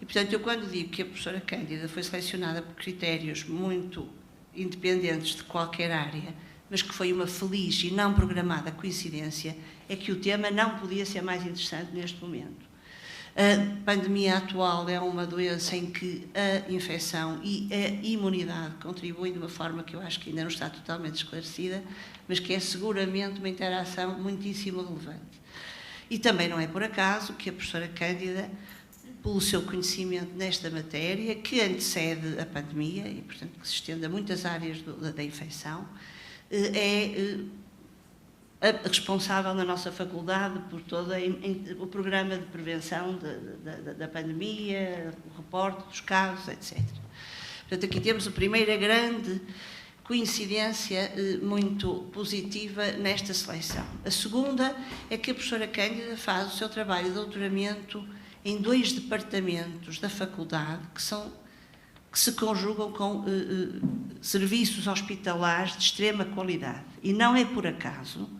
E, portanto, eu quando digo que a professora Cândida foi selecionada por critérios muito independentes de qualquer área, mas que foi uma feliz e não programada coincidência, é que o tema não podia ser mais interessante neste momento. A pandemia atual é uma doença em que a infecção e a imunidade contribuem de uma forma que eu acho que ainda não está totalmente esclarecida, mas que é seguramente uma interação muitíssimo relevante. E também não é por acaso que a professora Cândida, pelo seu conhecimento nesta matéria, que antecede a pandemia e, portanto, que se estende a muitas áreas da infecção, é a responsável na nossa faculdade por todo o programa de prevenção da pandemia, o reporte dos casos, etc. Portanto, aqui temos a primeira grande coincidência muito positiva nesta seleção. A segunda é que a professora Cândida faz o seu trabalho de doutoramento em 2 departamentos da faculdade que se conjugam com serviços hospitalares de extrema qualidade. E não é por acaso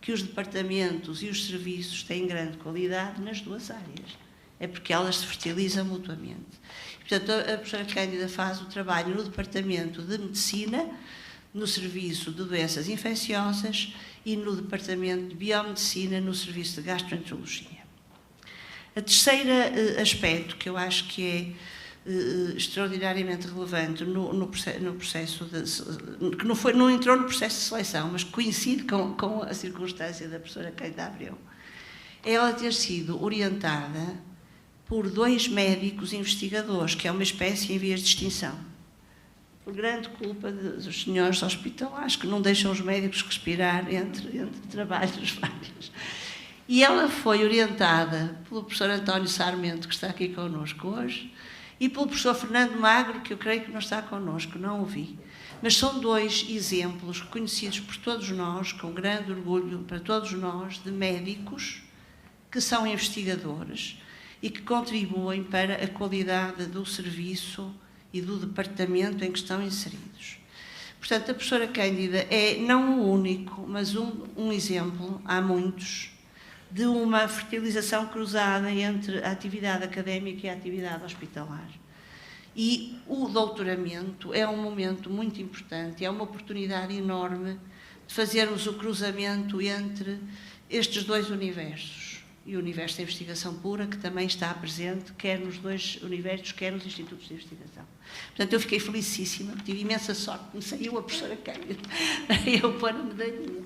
que os departamentos e os serviços têm grande qualidade nas 2 áreas. É porque elas se fertilizam mutuamente. Portanto, a professora Cândida faz o trabalho no departamento de Medicina, no serviço de doenças infecciosas e no departamento de Biomedicina, no serviço de gastroenterologia. O terceiro aspecto que eu acho que é extraordinariamente relevante no processo que não entrou no processo de seleção, mas coincide com a circunstância da professora Cândida Abreu, é ela ter sido orientada por 2 médicos investigadores, que é uma espécie em vias de extinção, por grande culpa dos senhores hospitalares, que não deixam os médicos respirar entre trabalhos vários. E ela foi orientada pelo professor António Sarmento, que está aqui connosco hoje, e pelo professor Fernando Magro, que eu creio que não está connosco, não o vi. Mas são 2 exemplos reconhecidos por todos nós, com grande orgulho para todos nós, de médicos que são investigadores e que contribuem para a qualidade do serviço e do departamento em que estão inseridos. Portanto, a professora Cândida é não o único, mas um exemplo, há muitos, de uma fertilização cruzada entre a atividade académica e a atividade hospitalar. E o doutoramento é um momento muito importante, é uma oportunidade enorme de fazermos o cruzamento entre estes 2 universos. E o universo da investigação pura, que também está presente, quer nos 2 universos, quer nos institutos de investigação. Portanto, eu fiquei felicíssima, tive imensa sorte, me saiu a professora Cândida, eu pôr a medalhinha.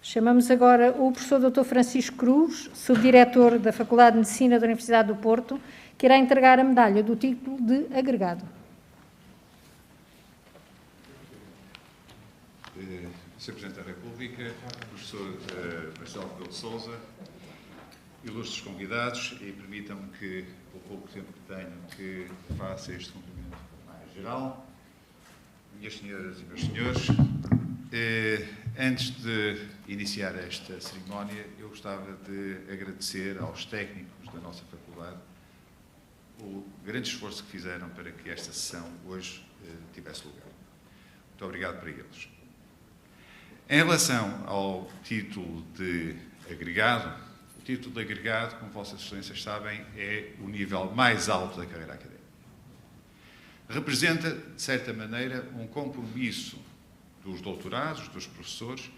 Chamamos agora o professor Dr. Francisco Cruz, subdiretor da Faculdade de Medicina da Universidade do Porto, que irá entregar a medalha do título de agregado. Sr. Presidente da República, professor Marcelo Rebelo de Sousa, ilustres convidados, e permitam-me que, pelo pouco tempo que tenho, que faça este cumprimento mais geral. Minhas senhoras e meus senhores, antes de iniciar esta cerimónia, eu gostava de agradecer aos técnicos da nossa faculdade o grande esforço que fizeram para que esta sessão hoje tivesse lugar. Muito obrigado para eles. Em relação ao título de agregado, o título de agregado, como Vossas Excelências sabem, é o nível mais alto da carreira académica. Representa, de certa maneira, um compromisso dos doutorados, dos professores,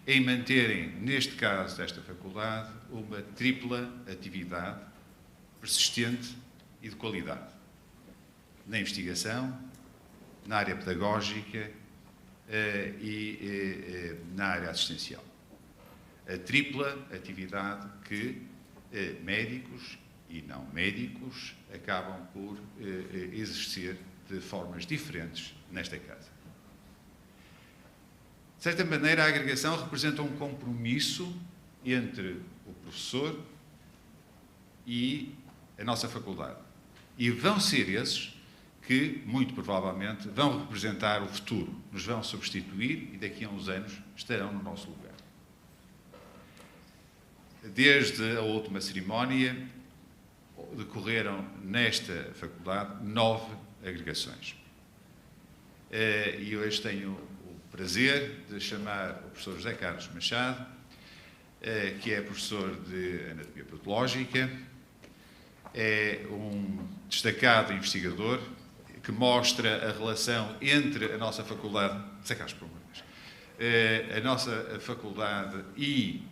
em manterem, neste caso desta faculdade, uma tripla atividade persistente e de qualidade. Na investigação, na área pedagógica e na área assistencial. A tripla atividade que médicos e não médicos acabam por exercer de formas diferentes nesta casa. De certa maneira, a agregação representa um compromisso entre o professor e a nossa faculdade. E vão ser esses que, muito provavelmente, vão representar o futuro, nos vão substituir e daqui a uns anos estarão no nosso lugar. Desde a última cerimónia, decorreram nesta faculdade 9 agregações. E hoje tenho o prazer de chamar o professor José Carlos Machado, que é professor de Anatomia Patológica, é um destacado investigador que mostra a relação entre a nossa faculdade, José Carlos, por favor, a nossa faculdade e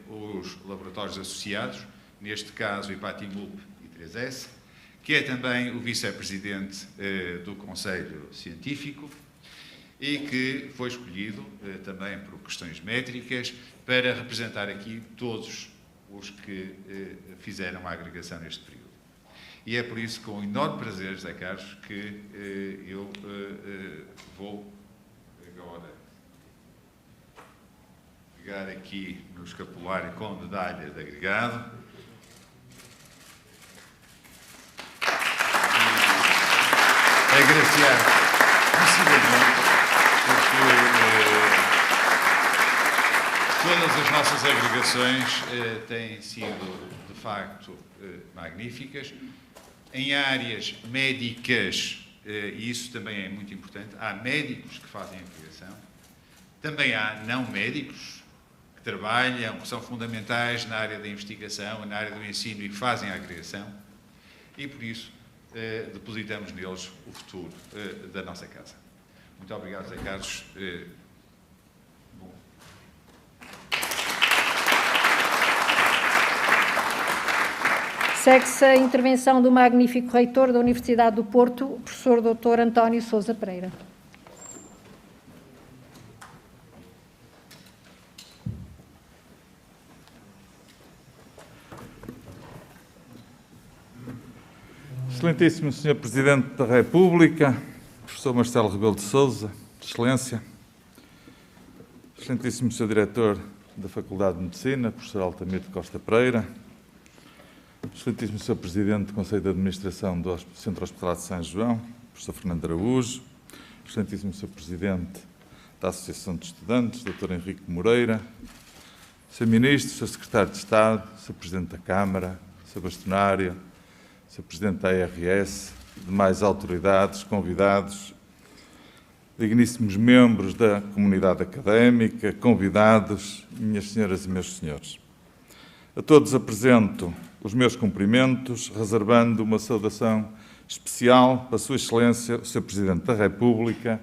os laboratórios associados, neste caso o IPATIMUP e 3S, que é também o vice-presidente do Conselho Científico e que foi escolhido também por questões métricas para representar aqui todos os que fizeram a agregação neste período. E é por isso, com enorme prazer, José Carlos, que eu vou agora pegar aqui no escapulário com medalha de agregado. E agradecer possivelmente porque todas as nossas agregações têm sido, de facto, magníficas. Em áreas médicas, e isso também é muito importante, há médicos que fazem a agregação, Também há não médicos que trabalham, que são fundamentais na área da investigação, na área do ensino e que fazem a agregação, e por isso depositamos neles o futuro da nossa casa. Muito obrigado, Zé Carlos. Segue-se a intervenção do magnífico reitor da Universidade do Porto, o professor Dr. António Sousa Pereira. Excelentíssimo Sr. Presidente da República, professor Marcelo Rebelo de Sousa, Excelência, Excelentíssimo Sr. Diretor da Faculdade de Medicina, professor Altamir de Costa Pereira, Excelentíssimo Sr. Presidente do Conselho de Administração do Centro Hospitalar de São João, professor Fernando Araújo, Excelentíssimo Sr. Presidente da Associação de Estudantes, Dr. Henrique Moreira, Sr. Ministro, Sr. Secretário de Estado, Sr. Presidente da Câmara, Sr. Bastonário, Sr. Presidente da ARS, demais autoridades, convidados, digníssimos membros da comunidade académica, convidados, minhas senhoras e meus senhores. A todos apresento os meus cumprimentos, reservando uma saudação especial para Sua Excelência, o Sr. Presidente da República,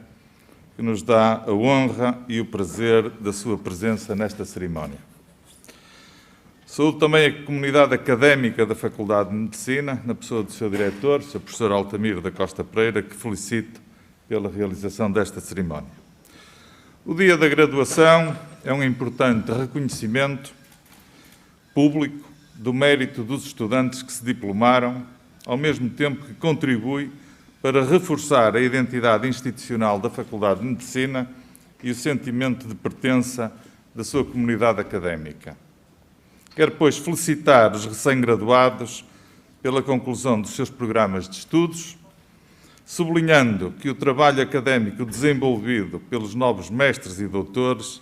que nos dá a honra e o prazer da sua presença nesta cerimónia. Saúdo também a comunidade académica da Faculdade de Medicina, na pessoa do seu diretor, o Sr. Professor Altamir da Costa Pereira, que felicito pela realização desta cerimónia. O dia da graduação é um importante reconhecimento público do mérito dos estudantes que se diplomaram, ao mesmo tempo que contribui para reforçar a identidade institucional da Faculdade de Medicina e o sentimento de pertença da sua comunidade académica. Quero, pois, felicitar os recém-graduados pela conclusão dos seus programas de estudos, sublinhando que o trabalho académico desenvolvido pelos novos mestres e doutores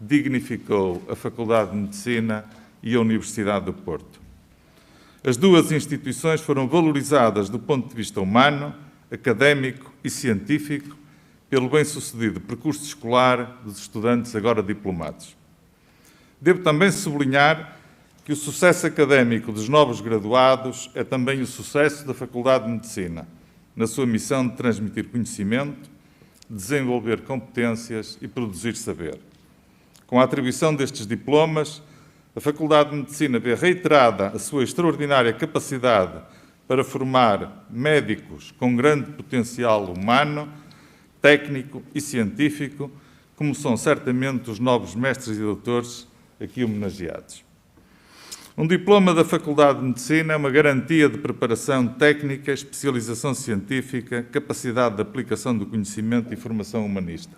dignificou a Faculdade de Medicina e a Universidade do Porto. As duas instituições foram valorizadas do ponto de vista humano, académico e científico pelo bem-sucedido percurso escolar dos estudantes agora diplomados. Devo também sublinhar que o sucesso académico dos novos graduados é também o sucesso da Faculdade de Medicina, na sua missão de transmitir conhecimento, desenvolver competências e produzir saber. Com a atribuição destes diplomas, a Faculdade de Medicina vê reiterada a sua extraordinária capacidade para formar médicos com grande potencial humano, técnico e científico, como são certamente os novos mestres e doutores aqui homenageados. Um diploma da Faculdade de Medicina é uma garantia de preparação técnica, especialização científica, capacidade de aplicação do conhecimento e formação humanista.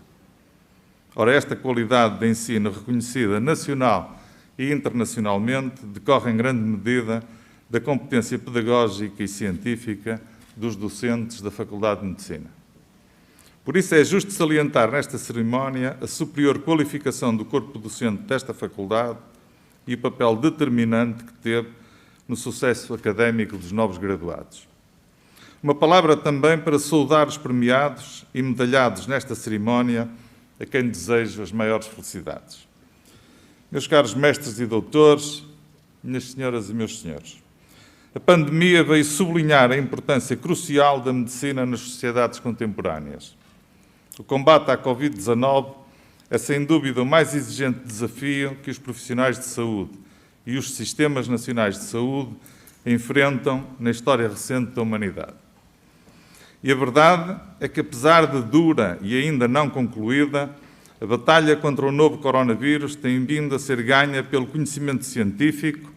Ora, esta qualidade de ensino reconhecida nacional e internacionalmente decorre em grande medida da competência pedagógica e científica dos docentes da Faculdade de Medicina. Por isso é justo salientar nesta cerimónia a superior qualificação do corpo docente desta faculdade e o papel determinante que teve no sucesso académico dos novos graduados. Uma palavra também para saudar os premiados e medalhados nesta cerimónia, a quem desejo as maiores felicidades. Meus caros mestres e doutores, minhas senhoras e meus senhores, a pandemia veio sublinhar a importância crucial da medicina nas sociedades contemporâneas. O combate à Covid-19 é, sem dúvida, o mais exigente desafio que os profissionais de saúde e os sistemas nacionais de saúde enfrentam na história recente da humanidade. E a verdade é que, apesar de dura e ainda não concluída, a batalha contra o novo coronavírus tem vindo a ser ganha pelo conhecimento científico,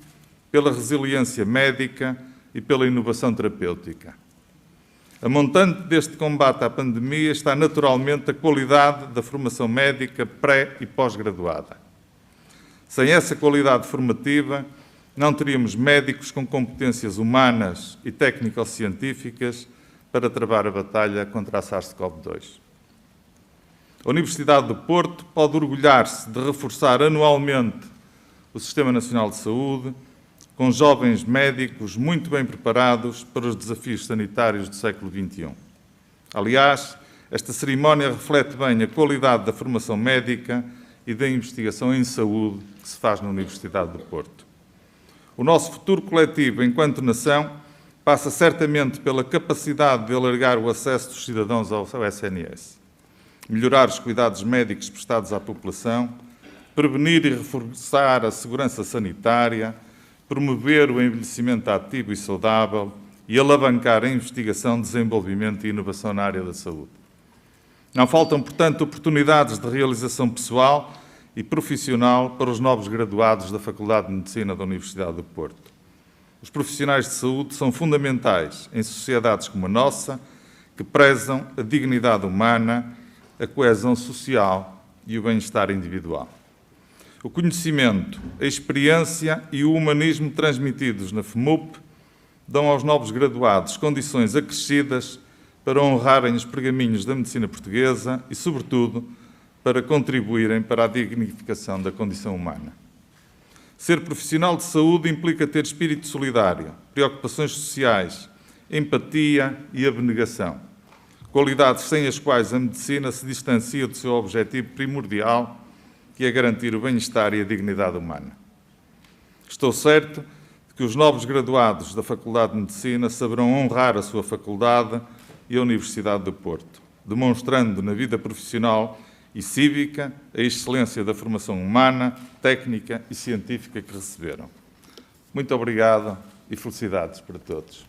pela resiliência médica e pela inovação terapêutica. A montante deste combate à pandemia está naturalmente a qualidade da formação médica pré- e pós-graduada. Sem essa qualidade formativa, não teríamos médicos com competências humanas e técnico-científicas para travar a batalha contra a SARS-CoV-2. A Universidade do Porto pode orgulhar-se de reforçar anualmente o Sistema Nacional de Saúde com jovens médicos muito bem preparados para os desafios sanitários do século XXI. Aliás, Esta cerimónia reflete bem a qualidade da formação médica e da investigação em saúde que se faz na Universidade do Porto. O nosso futuro coletivo, enquanto nação, passa certamente pela capacidade de alargar o acesso dos cidadãos ao SNS, melhorar os cuidados médicos prestados à população, prevenir e reforçar a segurança sanitária, promover o envelhecimento ativo e saudável e alavancar a investigação, desenvolvimento e inovação na área da saúde. Não faltam, portanto, oportunidades de realização pessoal e profissional para os novos graduados da Faculdade de Medicina da Universidade do Porto. Os profissionais de saúde são fundamentais em sociedades como a nossa, que prezam a dignidade humana, a coesão social e o bem-estar individual. O conhecimento, a experiência e o humanismo transmitidos na FMUP dão aos novos graduados condições acrescidas para honrarem os pergaminhos da medicina portuguesa e, sobretudo, para contribuírem para a dignificação da condição humana. Ser profissional de saúde implica ter espírito solidário, preocupações sociais, empatia e abnegação, qualidades sem as quais a medicina se distancia do seu objetivo primordial, que é garantir o bem-estar e a dignidade humana. Estou certo de que os novos graduados da Faculdade de Medicina saberão honrar a sua faculdade e a Universidade do Porto, demonstrando na vida profissional e cívica a excelência da formação humana, técnica e científica que receberam. Muito obrigado e felicidades para todos.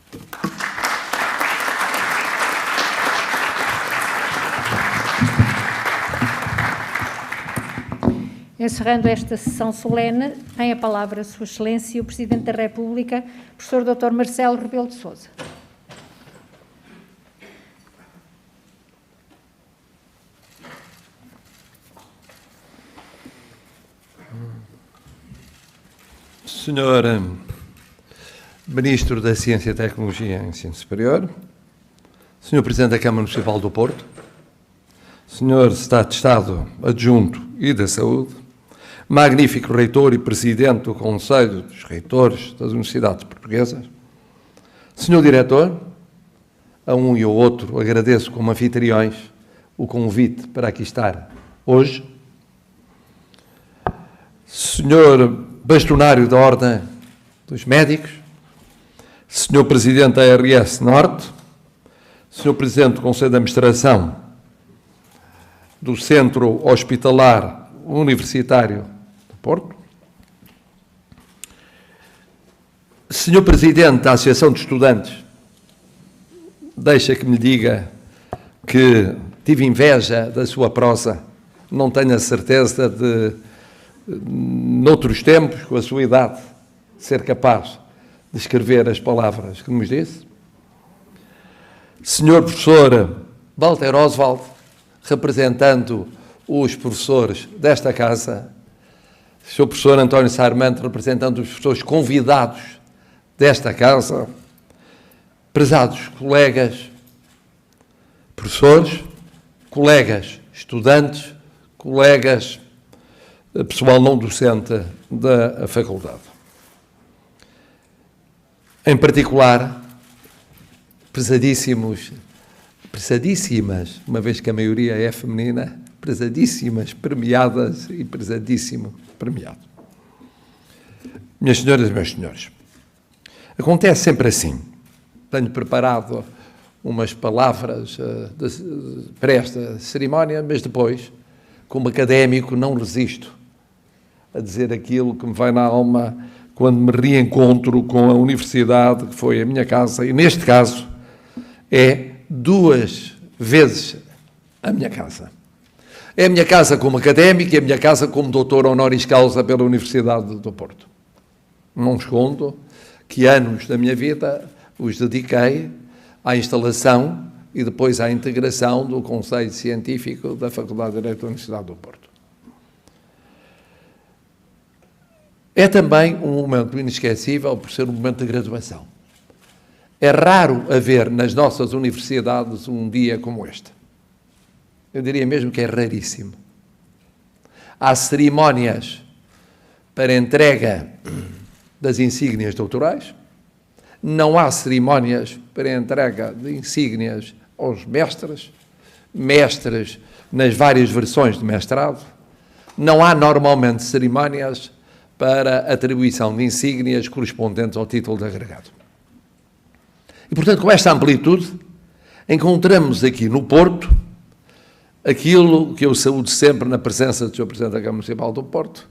Encerrando esta sessão solene, tem a palavra Sua Excelência o Presidente da República, Professor Dr. Marcelo Rebelo de Sousa. Senhor Ministro da Ciência, Tecnologia e Ensino Superior, Senhor Presidente da Câmara Municipal do Porto, Senhor Secretário de Estado Adjunto e da Saúde, magnífico Reitor e Presidente do Conselho dos Reitores das Universidades Portuguesas, Senhor Diretor, a um e ao outro agradeço como anfitriões o convite para aqui estar hoje, Senhor Bastonário da Ordem dos Médicos, Senhor Presidente da ARS Norte, Senhor Presidente do Conselho de Administração do Centro Hospitalar Universitário do Porto, Senhor Presidente da Associação de Estudantes, deixa que me diga que tive inveja da sua prosa, não tenho a certeza de, noutros tempos, com a sua idade, ser capaz de escrever as palavras que nos disse. Senhor Professor Walter Oswald, representando os professores desta casa, Sr. Professor António Sarmento, representando os professores convidados desta casa, prezados colegas, professores, colegas estudantes, colegas, pessoal não docente da faculdade. Em particular, prezadíssimas, uma vez que a maioria é feminina, prezadíssimas premiadas e prezadíssimo premiado. Minhas senhoras e meus senhores, acontece sempre assim. Tenho preparado umas palavras para esta cerimónia, mas depois, como académico, não resisto a dizer aquilo que me vai na alma quando me reencontro com a universidade, que foi a minha casa, e neste caso é 2 vezes a minha casa. É a minha casa como académico e a minha casa como doutor honoris causa pela Universidade do Porto. Não escondo que anos da minha vida os dediquei à instalação e depois à integração do Conselho Científico da Faculdade de Direito da Universidade do Porto. É também um momento inesquecível por ser um momento de graduação. É raro haver nas nossas universidades um dia como este. Eu diria mesmo que é raríssimo. Há cerimónias para entrega das insígnias doutorais, não há cerimónias para entrega de insígnias aos mestres mestres nas várias versões de mestrado, não há normalmente cerimónias para atribuição de insígnias correspondentes ao título de agregado. E, portanto, com esta amplitude, encontramos aqui no Porto aquilo que eu saúdo sempre na presença do Sr. Presidente da Câmara Municipal do Porto,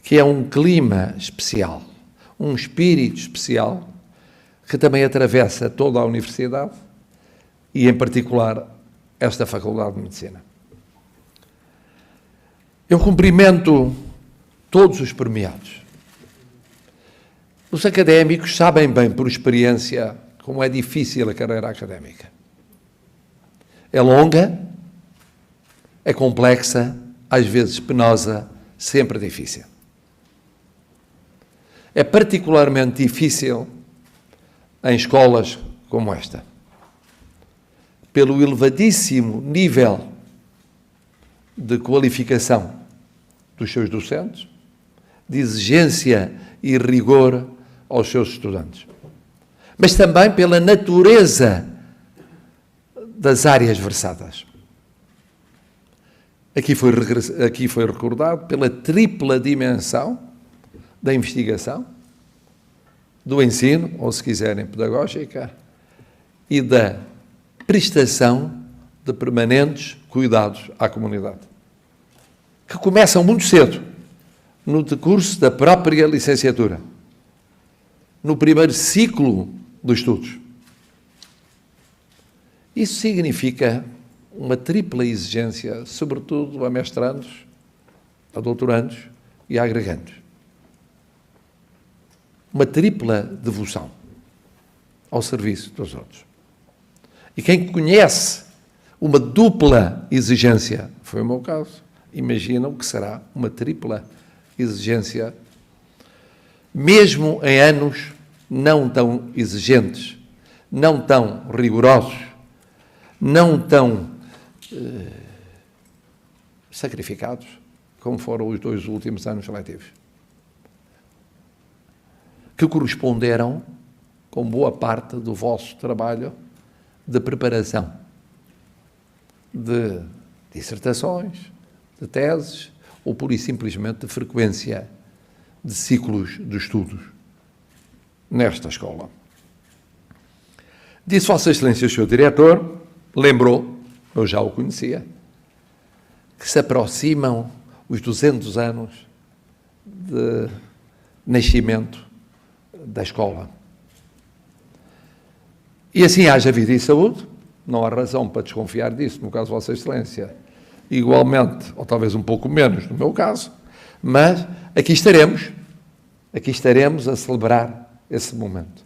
que é um clima especial, um espírito especial, que também atravessa toda a Universidade e, em particular, esta Faculdade de Medicina. Eu cumprimento todos os premiados. Os académicos sabem bem, por experiência, como é difícil a carreira académica. É longa, é complexa, às vezes penosa, sempre difícil. É particularmente difícil em escolas como esta, pelo elevadíssimo nível de qualificação dos seus docentes, de exigência e rigor aos seus estudantes, mas também pela natureza das áreas versadas. Aqui foi recordado pela tripla dimensão da investigação, do ensino, ou se quiserem, pedagógica, e da prestação de permanentes cuidados à comunidade, que começam muito cedo, no decurso da própria licenciatura, no primeiro ciclo dos estudos. Isso significa uma tripla exigência, sobretudo a mestrandos, a doutorandos e a agregandos. Uma tripla devoção ao serviço dos outros. E quem conhece uma dupla exigência, foi o meu caso, imaginam que será uma tripla exigência, mesmo em anos não tão exigentes, não tão rigorosos, não tão sacrificados, como foram os 2 últimos anos letivos, que corresponderam com boa parte do vosso trabalho de preparação de dissertações, de teses, ou pura e simplesmente de frequência de ciclos de estudos nesta escola. Disse Vossa Excelência o Sr. Diretor, lembrou, eu já o conhecia, que se aproximam os 200 anos de nascimento da escola. E assim haja vida e saúde, não há razão para desconfiar disso, no caso de Vossa Excelência, igualmente, ou talvez um pouco menos no meu caso, mas aqui estaremos a celebrar esse momento.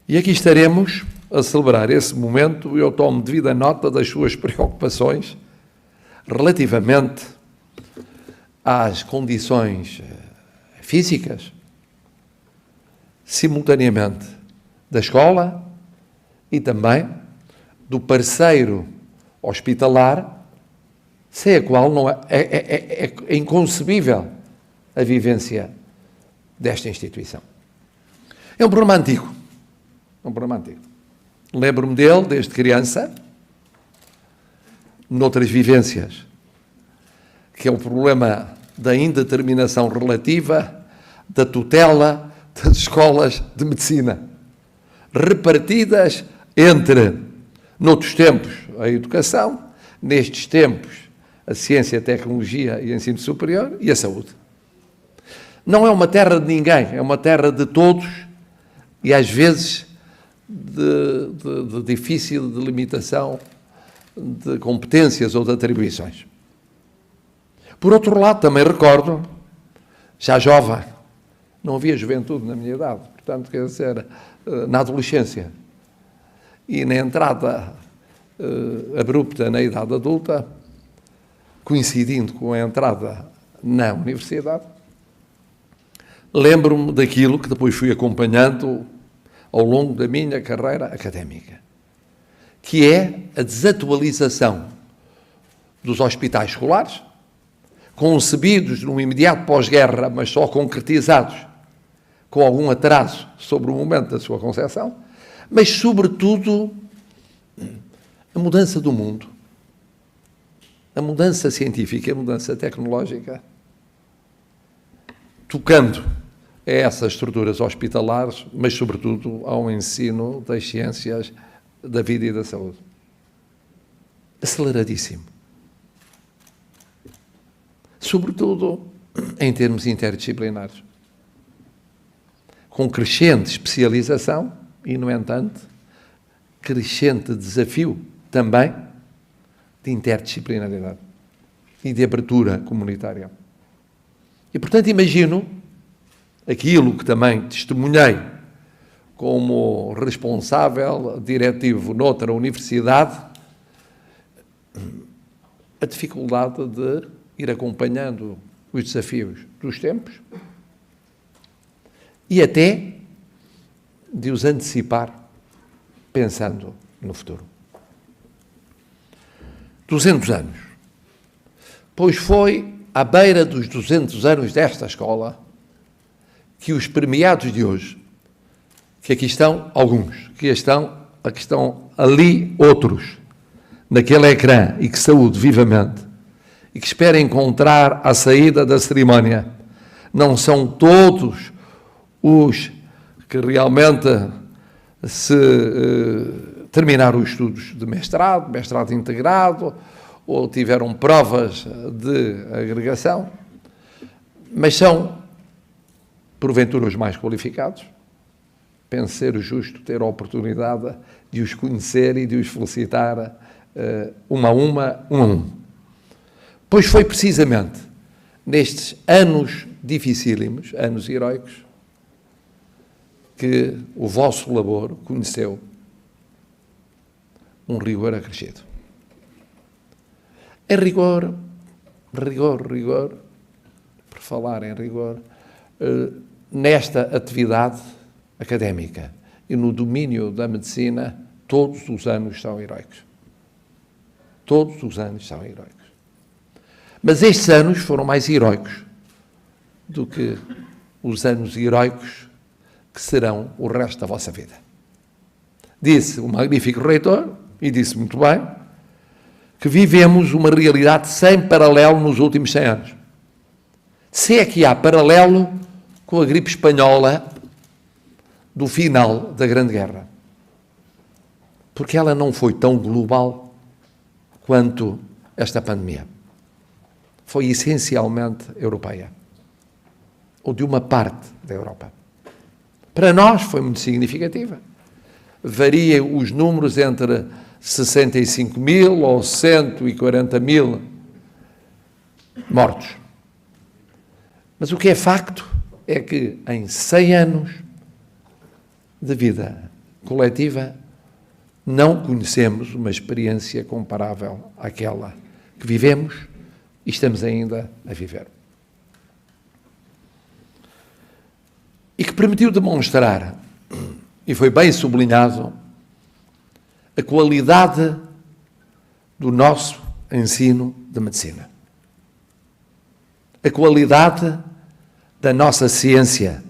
E aqui estaremos a celebrar esse momento, e eu tomo devida nota das suas preocupações relativamente às condições físicas, simultaneamente, da escola e também do parceiro hospitalar, sem a qual não é inconcebível a vivência desta instituição. É um problema antigo. Lembro-me dele desde criança, noutras vivências, que é o problema da indeterminação relativa da tutela das escolas de medicina, repartidas entre, noutros tempos, a educação, nestes tempos, a ciência, a tecnologia e o ensino superior e a saúde. Não é uma terra de ninguém, é uma terra de todos e, às vezes, de difícil delimitação de competências ou de atribuições. Por outro lado, também recordo, já jovem, não havia juventude na minha idade, portanto, quer dizer, na adolescência e na entrada abrupta na idade adulta, coincidindo com a entrada na universidade, lembro-me daquilo que depois fui acompanhando ao longo da minha carreira académica, que é a desatualização dos hospitais escolares, concebidos num imediato pós-guerra, mas só concretizados com algum atraso sobre o momento da sua concepção, mas, sobretudo, a mudança do mundo, a mudança científica, a mudança tecnológica, tocando a essas estruturas hospitalares, mas, sobretudo, ao ensino das ciências da vida e da saúde. Aceleradíssimo. Sobretudo em termos interdisciplinares. Com crescente especialização e, no entanto, crescente desafio também de interdisciplinaridade e de abertura comunitária. E, portanto, imagino aquilo que também testemunhei como responsável diretivo noutra universidade, a dificuldade de ir acompanhando os desafios dos tempos e até de os antecipar, pensando no futuro. 200 anos. Pois foi à beira dos 200 anos desta escola que os premiados de hoje, que aqui estão alguns, aqui estão ali outros, naquele ecrã, e que saúdo vivamente, e que espero encontrar à saída da cerimónia, não são todos os que realmente terminaram os estudos de mestrado integrado, ou tiveram provas de agregação, mas são, porventura, os mais qualificados. Penso ser justo ter a oportunidade de os conhecer e de os felicitar um a um. Pois foi precisamente nestes anos dificílimos, anos heroicos, que o vosso labor conheceu um rigor acrescido. Em rigor, por falar em rigor, nesta atividade académica e no domínio da medicina, todos os anos são heroicos. Todos os anos são heroicos. Mas estes anos foram mais heroicos do que os anos heroicos que serão o resto da vossa vida. Disse o magnífico reitor, e disse muito bem, que vivemos uma realidade sem paralelo nos últimos 100 anos. Se é que há paralelo com a gripe espanhola do final da Grande Guerra. Porque ela não foi tão global quanto esta pandemia. Foi essencialmente europeia. Ou de uma parte da Europa. Para nós foi muito significativa. Varia os números entre 65 mil ou 140 mil mortos. Mas o que é facto é que em 100 anos de vida coletiva não conhecemos uma experiência comparável àquela que vivemos e estamos ainda a viver. E que permitiu demonstrar, e foi bem sublinhado, a qualidade do nosso ensino de medicina. A qualidade da nossa ciência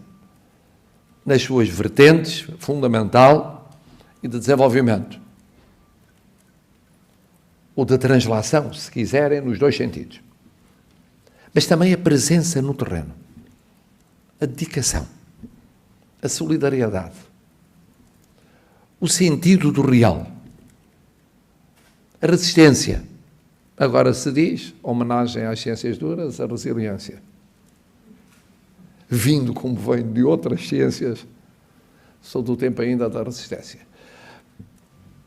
nas suas vertentes, fundamental e de desenvolvimento. Ou de translação, se quiserem, nos dois sentidos. Mas também a presença no terreno. A dedicação. A solidariedade. O sentido do real. A resistência. Agora se diz, homenagem às ciências duras, a resiliência. Vindo como vem de outras ciências, sou do tempo ainda da resistência.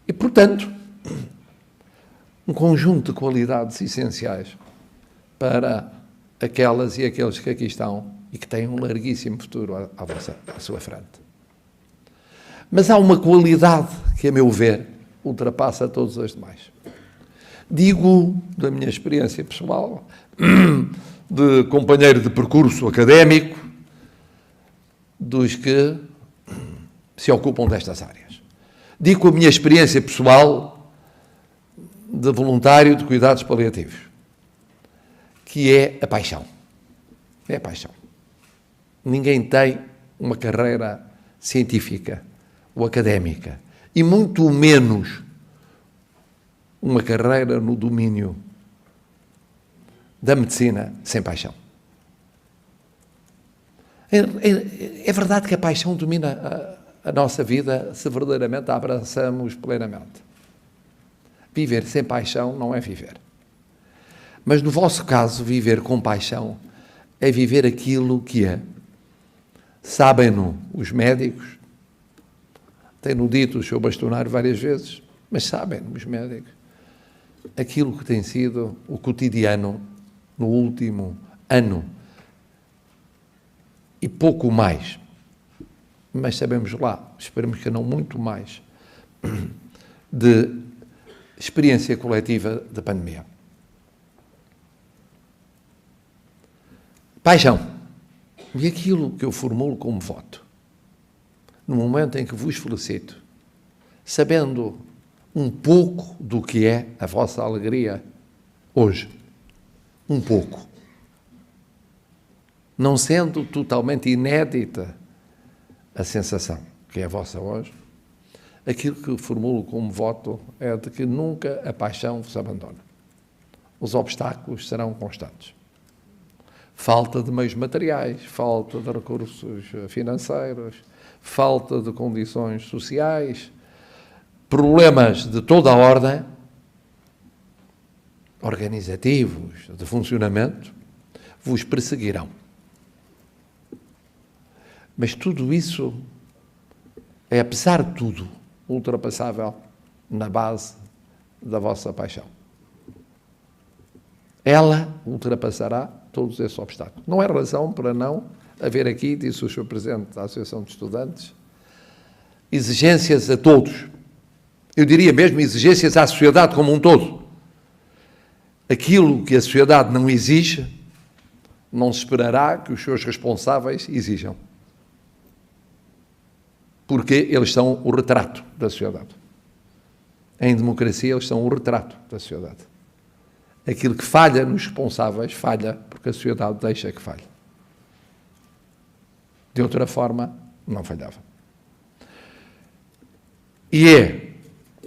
E, portanto, um conjunto de qualidades essenciais para aquelas e aqueles que aqui estão e que têm um larguíssimo futuro à sua frente. Mas há uma qualidade que, a meu ver, ultrapassa todas as demais. Digo, da minha experiência pessoal, de companheiro de percurso académico, dos que se ocupam destas áreas. Digo a minha experiência pessoal de voluntário de cuidados paliativos, que é a paixão. É a paixão. Ninguém tem uma carreira científica ou académica, e muito menos uma carreira no domínio da medicina sem paixão. É verdade que a paixão domina a nossa vida se verdadeiramente a abraçamos plenamente. Viver sem paixão não é viver. Mas no vosso caso, viver com paixão é viver aquilo que é. Sabem-no os médicos, têm-no dito o seu bastonário várias vezes, mas sabem-no os médicos aquilo que tem sido o cotidiano no último ano e pouco mais, mas sabemos lá, esperemos que não muito mais, de experiência coletiva da pandemia. Paixão. E aquilo que eu formulo como voto, no momento em que vos felicito, sabendo um pouco do que é a vossa alegria hoje, um pouco, não sendo totalmente inédita a sensação que é a vossa hoje, aquilo que formulo como voto é de que nunca a paixão vos abandona. Os obstáculos serão constantes. Falta de meios materiais, falta de recursos financeiros, falta de condições sociais, problemas de toda a ordem, organizativos, de funcionamento, vos perseguirão. Mas tudo isso é, apesar de tudo, ultrapassável na base da vossa paixão. Ela ultrapassará todos esses obstáculos. Não é razão para não haver aqui, disse o Sr. Presidente da Associação de Estudantes, exigências a todos. Eu diria mesmo exigências à sociedade como um todo. Aquilo que a sociedade não exige, não se esperará que os seus responsáveis exijam. Porque eles são o retrato da sociedade. Em democracia, eles são o retrato da sociedade. Aquilo que falha nos responsáveis, falha porque a sociedade deixa que falhe. De outra forma, não falhava. E é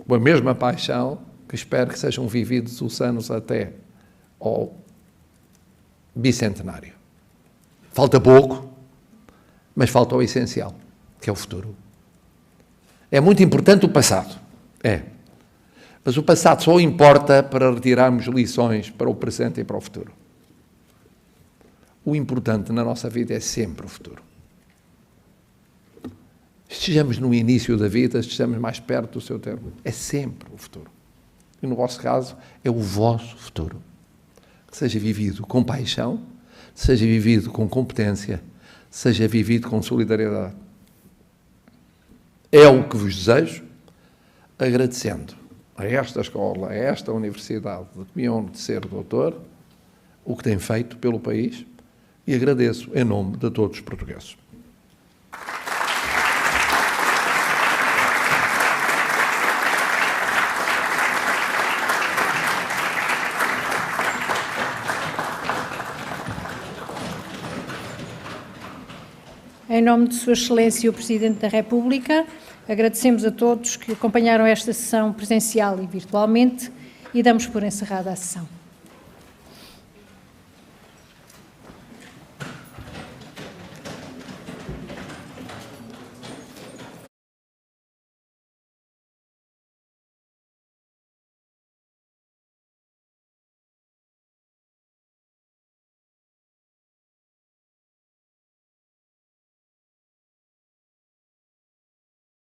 com a mesma paixão que espero que sejam vividos os anos até ao bicentenário. Falta pouco, mas falta o essencial, que é o futuro. É muito importante o passado, é. Mas o passado só importa para retirarmos lições para o presente e para o futuro. O importante na nossa vida é sempre o futuro. Estejamos no início da vida, estejamos mais perto do seu termo. É sempre o futuro. E no vosso caso, é o vosso futuro. Que seja vivido com paixão, seja vivido com competência, seja vivido com solidariedade. É o que vos desejo, agradecendo a esta escola, a esta universidade, de que me honro de ser doutor, o que tem feito pelo país, e agradeço em nome de todos os portugueses. Em nome de Sua Excelência o Presidente da República, agradecemos a todos que acompanharam esta sessão presencial e virtualmente e damos por encerrada a sessão.